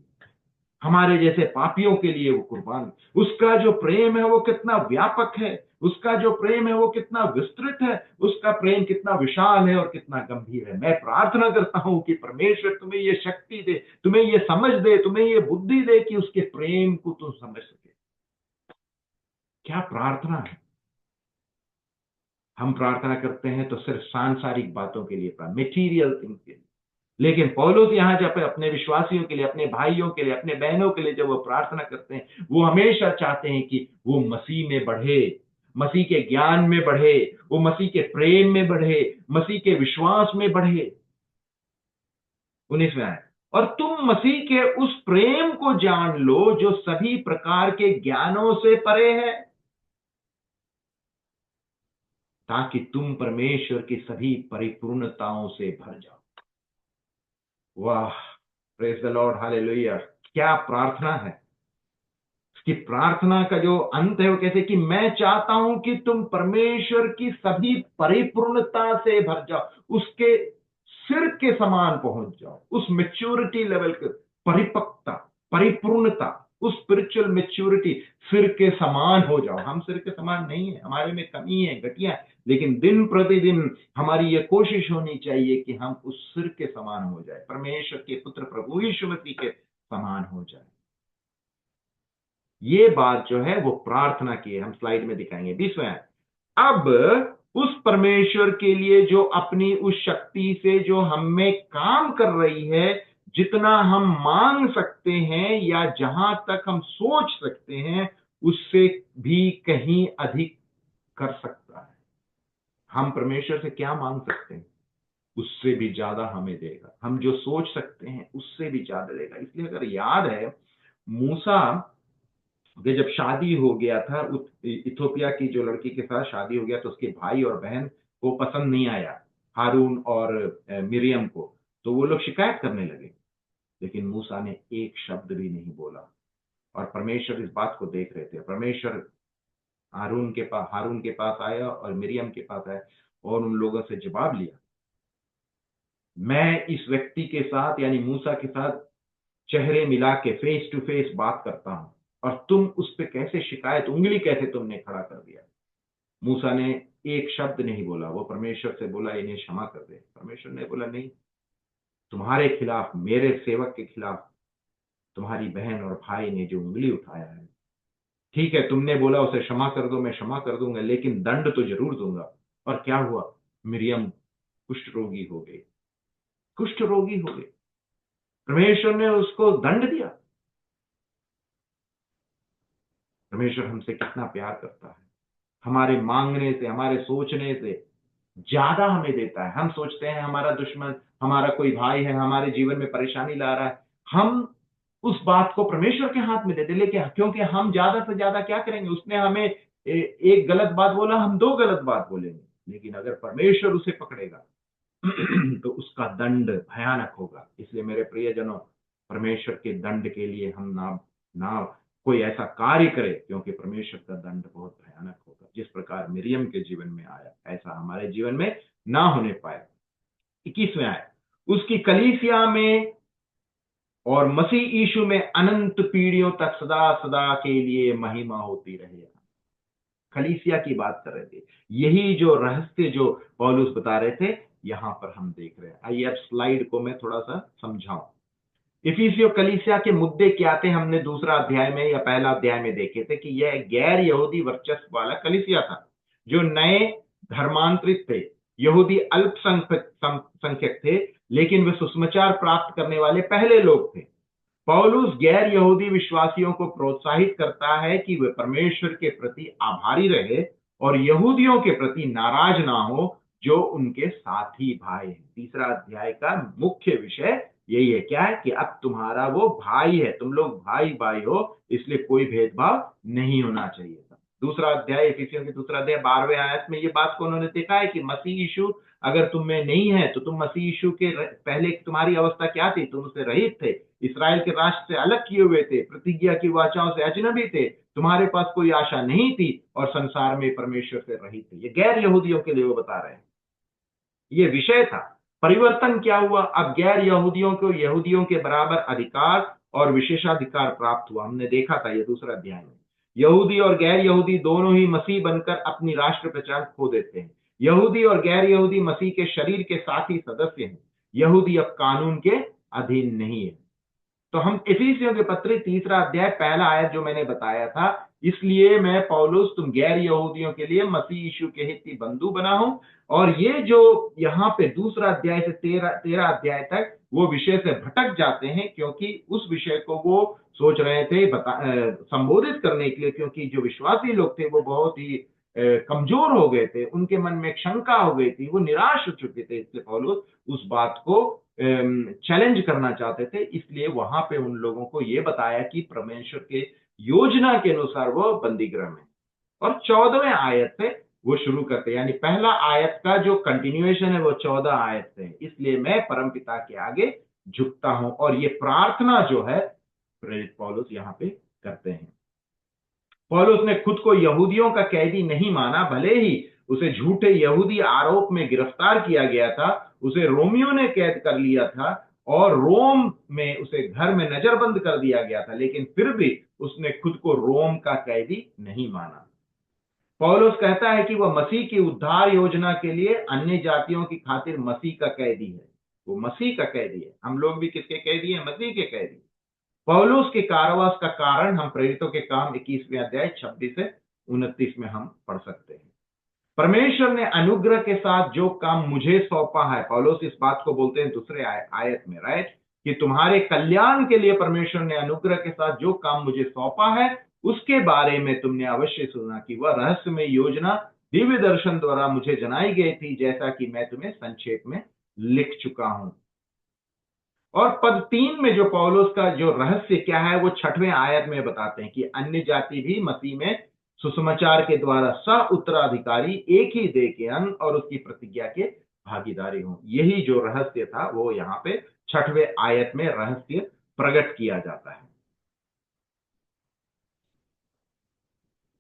हमारे जैसे पापियों के लिए वो कुर्बान। उसका जो प्रेम है वो कितना व्यापक है, उसका जो प्रेम है वो कितना विस्तृत है, उसका प्रेम कितना विशाल है और कितना गंभीर है। मैं प्रार्थना करता हूं कि परमेश्वर तुम्हें ये शक्ति दे, तुम्हें ये समझ दे, तुम्हें ये बुद्धि दे कि उसके प्रेम को तुम समझ सके। क्या प्रार्थना है। हम प्रार्थना करते हैं तो सिर्फ सांसारिक बातों के लिए, मेटीरियल थिंग्स के लिए। लेकिन पौलुस यहां जब अपने विश्वासियों के लिए, अपने भाइयों के लिए, अपने बहनों के लिए जब वो प्रार्थना करते हैं, वो हमेशा चाहते हैं कि वो मसीह में बढ़े, मसीह के ज्ञान में बढ़े, वो मसीह के प्रेम में बढ़े, मसीह के विश्वास में बढ़े। 19वें आयत, और तुम मसीह के उस प्रेम को जान लो जो सभी प्रकार के ज्ञानों से परे है, ताकि तुम परमेश्वर की सभी परिपूर्णताओं से भर जाओ। वाह, प्रेज द लॉर्ड, हालेलुया। क्या प्रार्थना है! उसकी प्रार्थना का जो अंत है वो कैसे कि मैं चाहता हूं कि तुम परमेश्वर की सभी परिपूर्णता से भर जाओ, उसके सिर के समान पहुंच जाओ, उस मेच्योरिटी लेवल के, परिपक्वता, परिपूर्णता, उस स्पिरिचुअल मेच्योरिटी, सिर के समान हो जाओ। हम सिर के समान नहीं है, हमारे में कमी है, घटिया है, लेकिन दिन प्रतिदिन हमारी यह कोशिश होनी चाहिए कि हम उस सिर के समान हो जाए, परमेश्वर के पुत्र प्रभु यीशु मसीह के समान हो जाए। ये बात जो है वो प्रार्थना की है, हम स्लाइड में दिखाएंगे 20वें आयत। अब उस परमेश्वर के लिए जो अपनी उस शक्ति से जो हम में काम कर रही है, जितना हम मांग सकते हैं या जहां तक हम सोच सकते हैं, उससे भी कहीं अधिक कर सकता है। हम परमेश्वर से क्या मांग सकते हैं, उससे भी ज्यादा हमें देगा। हम जो सोच सकते हैं उससे भी ज्यादा देगा। इसलिए अगर याद है, मूसा कि जब शादी हो गया था, इथोपिया की जो लड़की के साथ शादी हो गया, तो उसके भाई और बहन को पसंद नहीं आया, हारून और मिरियम को, तो वो लोग शिकायत करने लगे। लेकिन मूसा ने एक शब्द भी नहीं बोला, और परमेश्वर इस बात को देख रहे थे। परमेश्वर हारून के पास आया और मिरियम के पास आया और उन लोगों से जवाब लिया, मैं इस व्यक्ति के साथ यानी मूसा के साथ चेहरे मिला के फेस टू फेस बात करता हूं, और तुम उस पर कैसे शिकायत, उंगली कैसे तुमने खड़ा कर दिया। मूसा ने एक शब्द नहीं बोला। वो परमेश्वर से बोला, इन्हें क्षमा कर दे। परमेश्वर ने बोला, नहीं, तुम्हारे खिलाफ, मेरे सेवक के खिलाफ तुम्हारी बहन और भाई ने जो उंगली उठाया है, ठीक है, तुमने बोला उसे क्षमा कर दो, मैं क्षमा कर दूंगा, लेकिन दंड तो जरूर दूंगा। और क्या हुआ, मिरियम कुष्ठ रोगी हो गई, कुष्ठ रोगी हो गई। परमेश्वर ने उसको दंड दिया। परमेश्वर हमसे कितना प्यार करता है, हमारे मांगने से, हमारे सोचने से ज्यादा हमें देता है। हम सोचते हैं हमारा दुश्मन, हमारा कोई भाई है, हमारे जीवन में परेशानी ला रहा है, हम उस बात को परमेश्वर के हाथ में दे दे, लेकिन क्योंकि हम ज्यादा से ज्यादा क्या करेंगे, उसने हमें एक गलत बात बोला, हम दो गलत बात बोलेंगे। लेकिन अगर परमेश्वर उसे पकड़ेगा तो उसका दंड भयानक होगा। इसलिए मेरे प्रियजनों, परमेश्वर के दंड के लिए हम ना ना कोई ऐसा कार्य करे, क्योंकि परमेश्वर का दंड बहुत भयानक होगा। जिस प्रकार मिरियम के जीवन में आया, ऐसा हमारे जीवन में ना होने पाए। 21वें आए, उसकी कलीसिया में और मसीह यीशु में अनंत पीढ़ियों तक सदा सदा के लिए महिमा होती रहे। कलीसिया की बात कर रहे थे, यही जो रहस्य जो पौलुस बता रहे थे, यहां पर हम देख रहे हैं। आइए अब स्लाइड को मैं थोड़ा सा समझाऊं। इफिसियों कलीसिया के मुद्दे क्या थे, हमने दूसरा अध्याय में या पहला अध्याय में देखे थे कि यह गैर यहूदी वर्चस्व वाला कलीसिया था, जो नए धर्मांतरित थे। यहूदी अल्पसंख्यक थे, लेकिन वे सुसमाचार प्राप्त करने वाले पहले लोग थे। पौलुस गैर यहूदी विश्वासियों को प्रोत्साहित करता है कि वे परमेश्वर के प्रति आभारी रहे और यहूदियों के प्रति नाराज ना हो, जो उनके साथी भाई हैं। तीसरा अध्याय का मुख्य विषय यही है, क्या है कि अब तुम्हारा वो भाई है, तुम लोग भाई भाई हो, इसलिए कोई भेदभाव नहीं होना चाहिए था। दूसरा अध्याय, इफिसियों के दूसरा अध्याय 12वें आयत में ये बात को उन्होंने देखा है कि मसीह यीशु अगर तुम में नहीं है, तो तुम मसीह यीशु के पहले तुम्हारी अवस्था क्या थी, तुम उससे रहित थे, इसराइल के राष्ट्र से अलग किए हुए थे, प्रतिज्ञा की वाचाओं से अजनबी थे, तुम्हारे पास कोई आशा नहीं थी और संसार में परमेश्वर से रहित थे। ये गैर यहूदियों के लिए वो बता रहे हैं, ये विषय था। परिवर्तन क्या हुआ, अब गैर यहूदियों को यहूदियों के बराबर अधिकार और विशेषाधिकार प्राप्त हुआ। हमने देखा था ये दूसरा अध्याय में। यहूदी और गैर यहूदी दोनों ही मसीह बनकर अपनी राष्ट्र पहचान खो देते हैं। यहूदी और गैर यहूदी मसीह के शरीर के साथी सदस्य हैं। यहूदी अब कानून के अधीन नहीं है। तो हम इफिसियों के पत्र तीसरा अध्याय पहला आयत जो मैंने बताया था, इसलिए मैं पौलुस तुम गैर यहूदियों के लिए मसीह यीशु के हित बंधु बना हूं। और ये जो यहाँ पे दूसरा अध्याय से तेरह अध्याय तक वो विषय से भटक जाते हैं, क्योंकि उस विषय को वो सोच रहे थे संबोधित करने के लिए, क्योंकि जो विश्वासी लोग थे वो बहुत ही कमजोर हो गए थे, उनके मन में एक शंका हो गई थी, वो निराश हो चुके थे। इसलिए पौलुस उस बात को चैलेंज करना चाहते थे, इसलिए वहां पे उन लोगों को यह बताया कि परमेश्वर के योजना के अनुसार वो बंदीगृह में। और 14वें आयत से वो शुरू करते, यानी पहला आयत का जो कंटिन्यूएशन है वो 14 आयत से है। इसलिए मैं परमपिता के आगे झुकता हूं, और ये प्रार्थना जो है प्रेरित पौलुस यहां पे करते हैं। पौलुस ने खुद को यहूदियों का कैदी नहीं माना, भले ही उसे झूठे यहूदी आरोप में गिरफ्तार किया गया था, उसे रोमियो ने कैद कर लिया था और रोम में उसे घर में नजरबंद कर दिया गया था, लेकिन फिर भी उसने खुद को रोम का कैदी नहीं माना। पौलुस कहता है कि वह मसीह की उद्धार योजना के लिए अन्य जातियों की खातिर मसीह का कैदी है। वो मसीह का कैदी है। हम लोग भी किसके कैदी हैं? मसीह के कैदी। पौलुस के कारावास का कारण हम प्रेरितों के काम 21वें अध्याय 26 से 29 में हम पढ़ सकते हैं। परमेश्वर ने अनुग्रह के साथ जो काम मुझे सौंपा है, पौलुस इस बात को बोलते हैं दूसरे आयत में, राइट, कि तुम्हारे कल्याण के लिए परमेश्वर ने अनुग्रह के साथ जो काम मुझे सौंपा है, उसके बारे में तुमने अवश्य सुना कि वह रहस्यमय योजना दिव्य दर्शन द्वारा मुझे जनाई गई थी, जैसा कि मैं तुम्हें संक्षेप में लिख चुका हूं। और पद 3 में जो पौलुस का जो रहस्य क्या है वो 6वें आयत में बताते हैं कि अन्य जाति भी मसीह में सुसमाचार के द्वारा सह उत्तराधिकारी एक ही देह के अंग और उसकी प्रतिज्ञा के भागीदारी हों। यही जो रहस्य था वो यहाँ पे 6वें आयत में रहस्य प्रकट किया जाता है।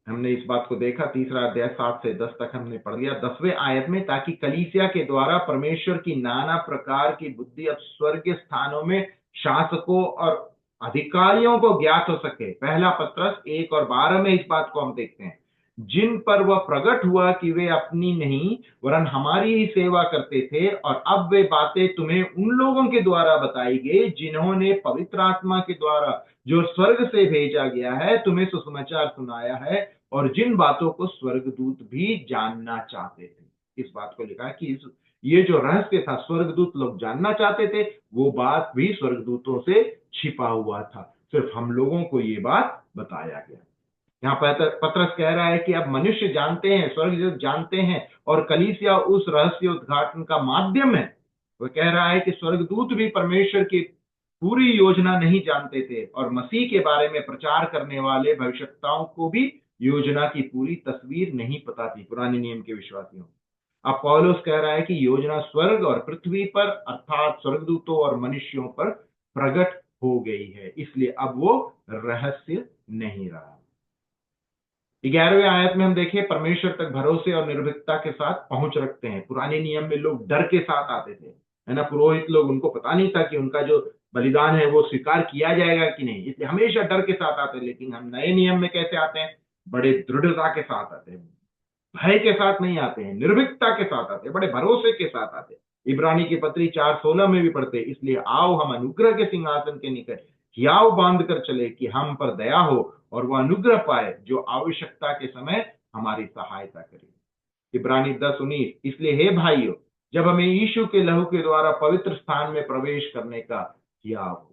हमने इस बात को देखा, तीसरा अध्याय 7 से 10 तक हमने पढ़ लिया। 10वें आयत में, ताकि कलीसिया के द्वारा परमेश्वर की नाना प्रकार की बुद्धि अब स्वर्गीय स्थानों में शासकों और अधिकारियों को ज्ञात हो सके। पहला पत्रस 1 और 12 में इस बात को हम देखते हैं, जिन पर वह प्रकट हुआ कि वे अपनी नहीं वरन हमारी ही सेवा करते थे, और अब वे बातें तुम्हें उन लोगों के द्वारा बताई गई जिन्होंने पवित्र आत्मा के द्वारा जो स्वर्ग से भेजा गया है तुम्हें सुसमाचार सुनाया है, और जिन बातों को स्वर्गदूत भी जानना चाहते थे। इस बात को लिखा है कि ये जो रहस्य था स्वर्गदूत लोग जानना चाहते थे, वो बात भी स्वर्गदूतों से छिपा हुआ था, सिर्फ हम लोगों को ये बात बताया गया। यहाँ पत्रस कह रहा है कि अब मनुष्य जानते हैं, स्वर्गदूत जानते हैं, और कलीसिया उस रहस्य उद्घाटन का माध्यम है। वो कह रहा है कि स्वर्गदूत भी परमेश्वर की पूरी योजना नहीं जानते थे, और मसीह के बारे में प्रचार करने वाले भविष्यवक्ताओं को भी योजना की पूरी तस्वीर नहीं पता थी, पुराने नियम के विश्वासियों। अब पौलुस कह रहा है कि योजना स्वर्ग और पृथ्वी पर अर्थात स्वर्गदूतों और मनुष्यों पर प्रकट हो गई है, इसलिए अब वो रहस्य नहीं रहा। 11वें आयत में हम देखें, परमेश्वर तक भरोसे और निर्भीकता के साथ पहुंच रखते हैं। पुराने नियम में लोग डर के साथ आते थे, है ना, पुरोहित लोग, उनको पता नहीं था कि उनका जो बलिदान है वो स्वीकार किया जाएगा कि नहीं, इसलिए हमेशा डर के साथ आते हैं। लेकिन हम नए नियम में कैसे आते हैं? बड़े दृढ़ता के साथ आते हैं, भय के साथ नहीं आते हैं, निर्भीकता के साथ आते हैं, बड़े भरोसे के साथ आते हैं। इब्रानी की पत्री 4:16 में भी पढ़ते हैं, इसलिए आओ हम अनुग्रह के सिंहासन के निकट हियाव बांध कर चले कि हम पर दया हो और वह अनुग्रह पाए जो आवश्यकता के समय हमारी सहायता करे। इब्रानी 10:19, इसलिए हे भाइयों, जब हमें यीशु के लहू के द्वारा पवित्र स्थान में प्रवेश करने का हियाव हो।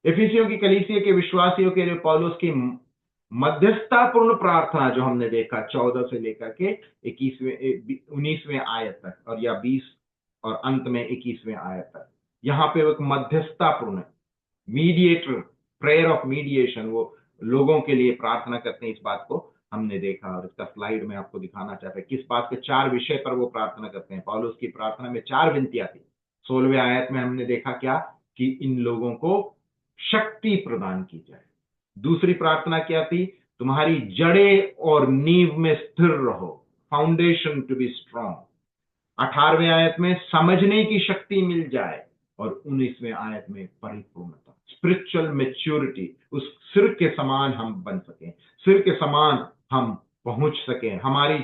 इफिसियों की कलीसिया के विश्वासियों के लिए पौलुस की मध्यस्थतापूर्ण प्रार्थना जो हमने देखा 14 से लेकर के 19वें आयत तक, और या 20 और अंत में 21वें आयत तक, यहाँ पे एक मध्यस्थतापूर्ण मीडिएटर, प्रेयर ऑफ मीडिएशन, वो लोगों के लिए प्रार्थना करते हैं। इस बात को हमने देखा, और इसका स्लाइड में आपको दिखाना चाहता है किस बात के 4 विषय पर वो प्रार्थना करते हैं। पौलुस की प्रार्थना में 4 विनतियां थी। 16वें आयत में हमने देखा क्या, कि इन लोगों को शक्ति प्रदान की जाए। दूसरी प्रार्थना क्या थी? तुम्हारी जड़ें और नींव में स्थिर रहो, फाउंडेशन टू बी स्ट्रांग। 18वें आयत में समझने की शक्ति मिल जाए, और 19वें आयत में परिपूर्णता, स्पिरिचुअल मैच्योरिटी, उस सिर के समान हम बन सकें, सिर के समान हम पहुंच सकें। हमारी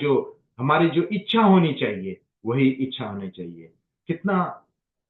जो इच्छा होनी चाहिए वही इच्छा होनी चाहिए। कितना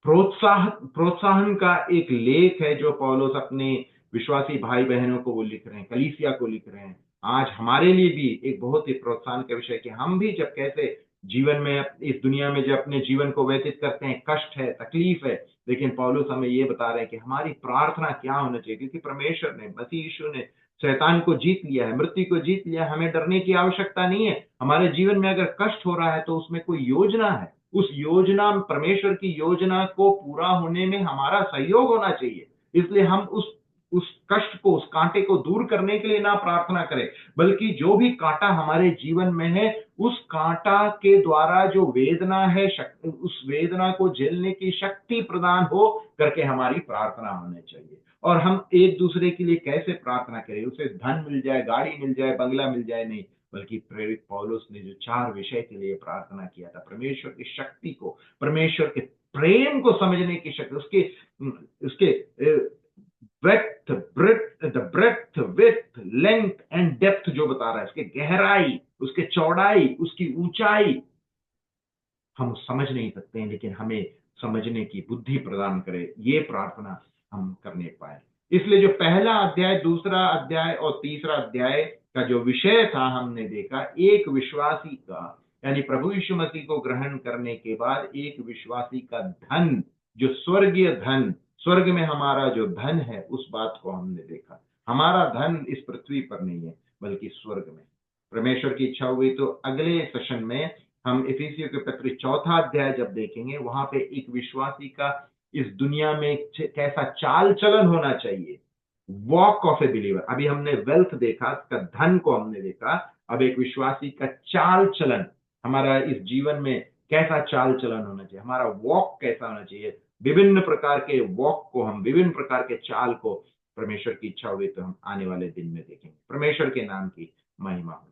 प्रोत्साहन का एक लेख है जो पौलुस अपने विश्वासी भाई बहनों को वो लिख रहे हैं, कलीसिया को लिख रहे हैं। आज हमारे लिए भी एक बहुत ही प्रोत्साहन का विषय कि हम भी जब कैसे जीवन में, इस दुनिया में जब अपने जीवन को व्यतीत करते हैं, कष्ट है, तकलीफ है, लेकिन पौलुस हमें ये बता रहे हैं कि हमारी प्रार्थना क्या होना चाहिए, क्योंकि परमेश्वर ने, मसीह यीशु ने शैतान को जीत लिया है, मृत्यु को जीत लिया है। हमें डरने की आवश्यकता नहीं है। हमारे जीवन में अगर कष्ट हो रहा है तो उसमें कोई योजना है, उस योजना, परमेश्वर की योजना को पूरा होने में हमारा सहयोग होना चाहिए। इसलिए हम उस कष्ट को, उस कांटे को दूर करने के लिए ना प्रार्थना करें, बल्कि जो भी कांटा हमारे जीवन में है, उस कांटा के द्वारा जो वेदना है, उस वेदना को झेलने की शक्ति प्रदान हो करके हमारी प्रार्थना होनी चाहिए। और हम एक दूसरे के लिए कैसे प्रार्थना करें? उसे धन मिल जाए, गाड़ी मिल जाए, बंगला मिल जाए, नहीं, बल्कि प्रेरित पौलुस ने जो 4 विषय के लिए प्रार्थना किया था, परमेश्वर की शक्ति को, परमेश्वर के प्रेम को समझने की शक्ति, उसके breadth with length and depth जो बता रहा है, उसके गहराई, उसके चौड़ाई, उसकी ऊंचाई, हम समझ नहीं सकते हैं, लेकिन हमें समझने की बुद्धि प्रदान करे, ये प्रार्थना हम करने पाए। इसलिए जो पहला अध्याय, दूसरा अध्याय और तीसरा अध्याय का जो विषय था, हमने देखा एक विश्वासी का, यानी प्रभु यीशु मसीह को ग्रहण करने के बाद एक विश्वासी का धन, जो स्वर्गीय धन, स्वर्ग में हमारा जो धन है, उस बात को हमने देखा। हमारा धन इस पृथ्वी पर नहीं है, बल्कि स्वर्ग में। परमेश्वर की इच्छा हुई तो अगले सेशन में हम इफिसियों के पत्र 4 अध्याय जब देखेंगे, वहां पे एक विश्वासी का इस दुनिया में कैसा चाल चलन होना चाहिए, वॉक ऑफ ए बिलीवर। अभी हमने वेल्थ देखा, का धन को हमने देखा, अब एक विश्वासी का चाल चलन, हमारा इस जीवन में कैसा चाल चलन होना चाहिए, हमारा वॉक कैसा होना चाहिए। विभिन्न प्रकार के वॉक को हम, विभिन्न प्रकार के चाल को, परमेश्वर की इच्छा हुई तो हम आने वाले दिन में देखेंगे। परमेश्वर के नाम की महिमा हो।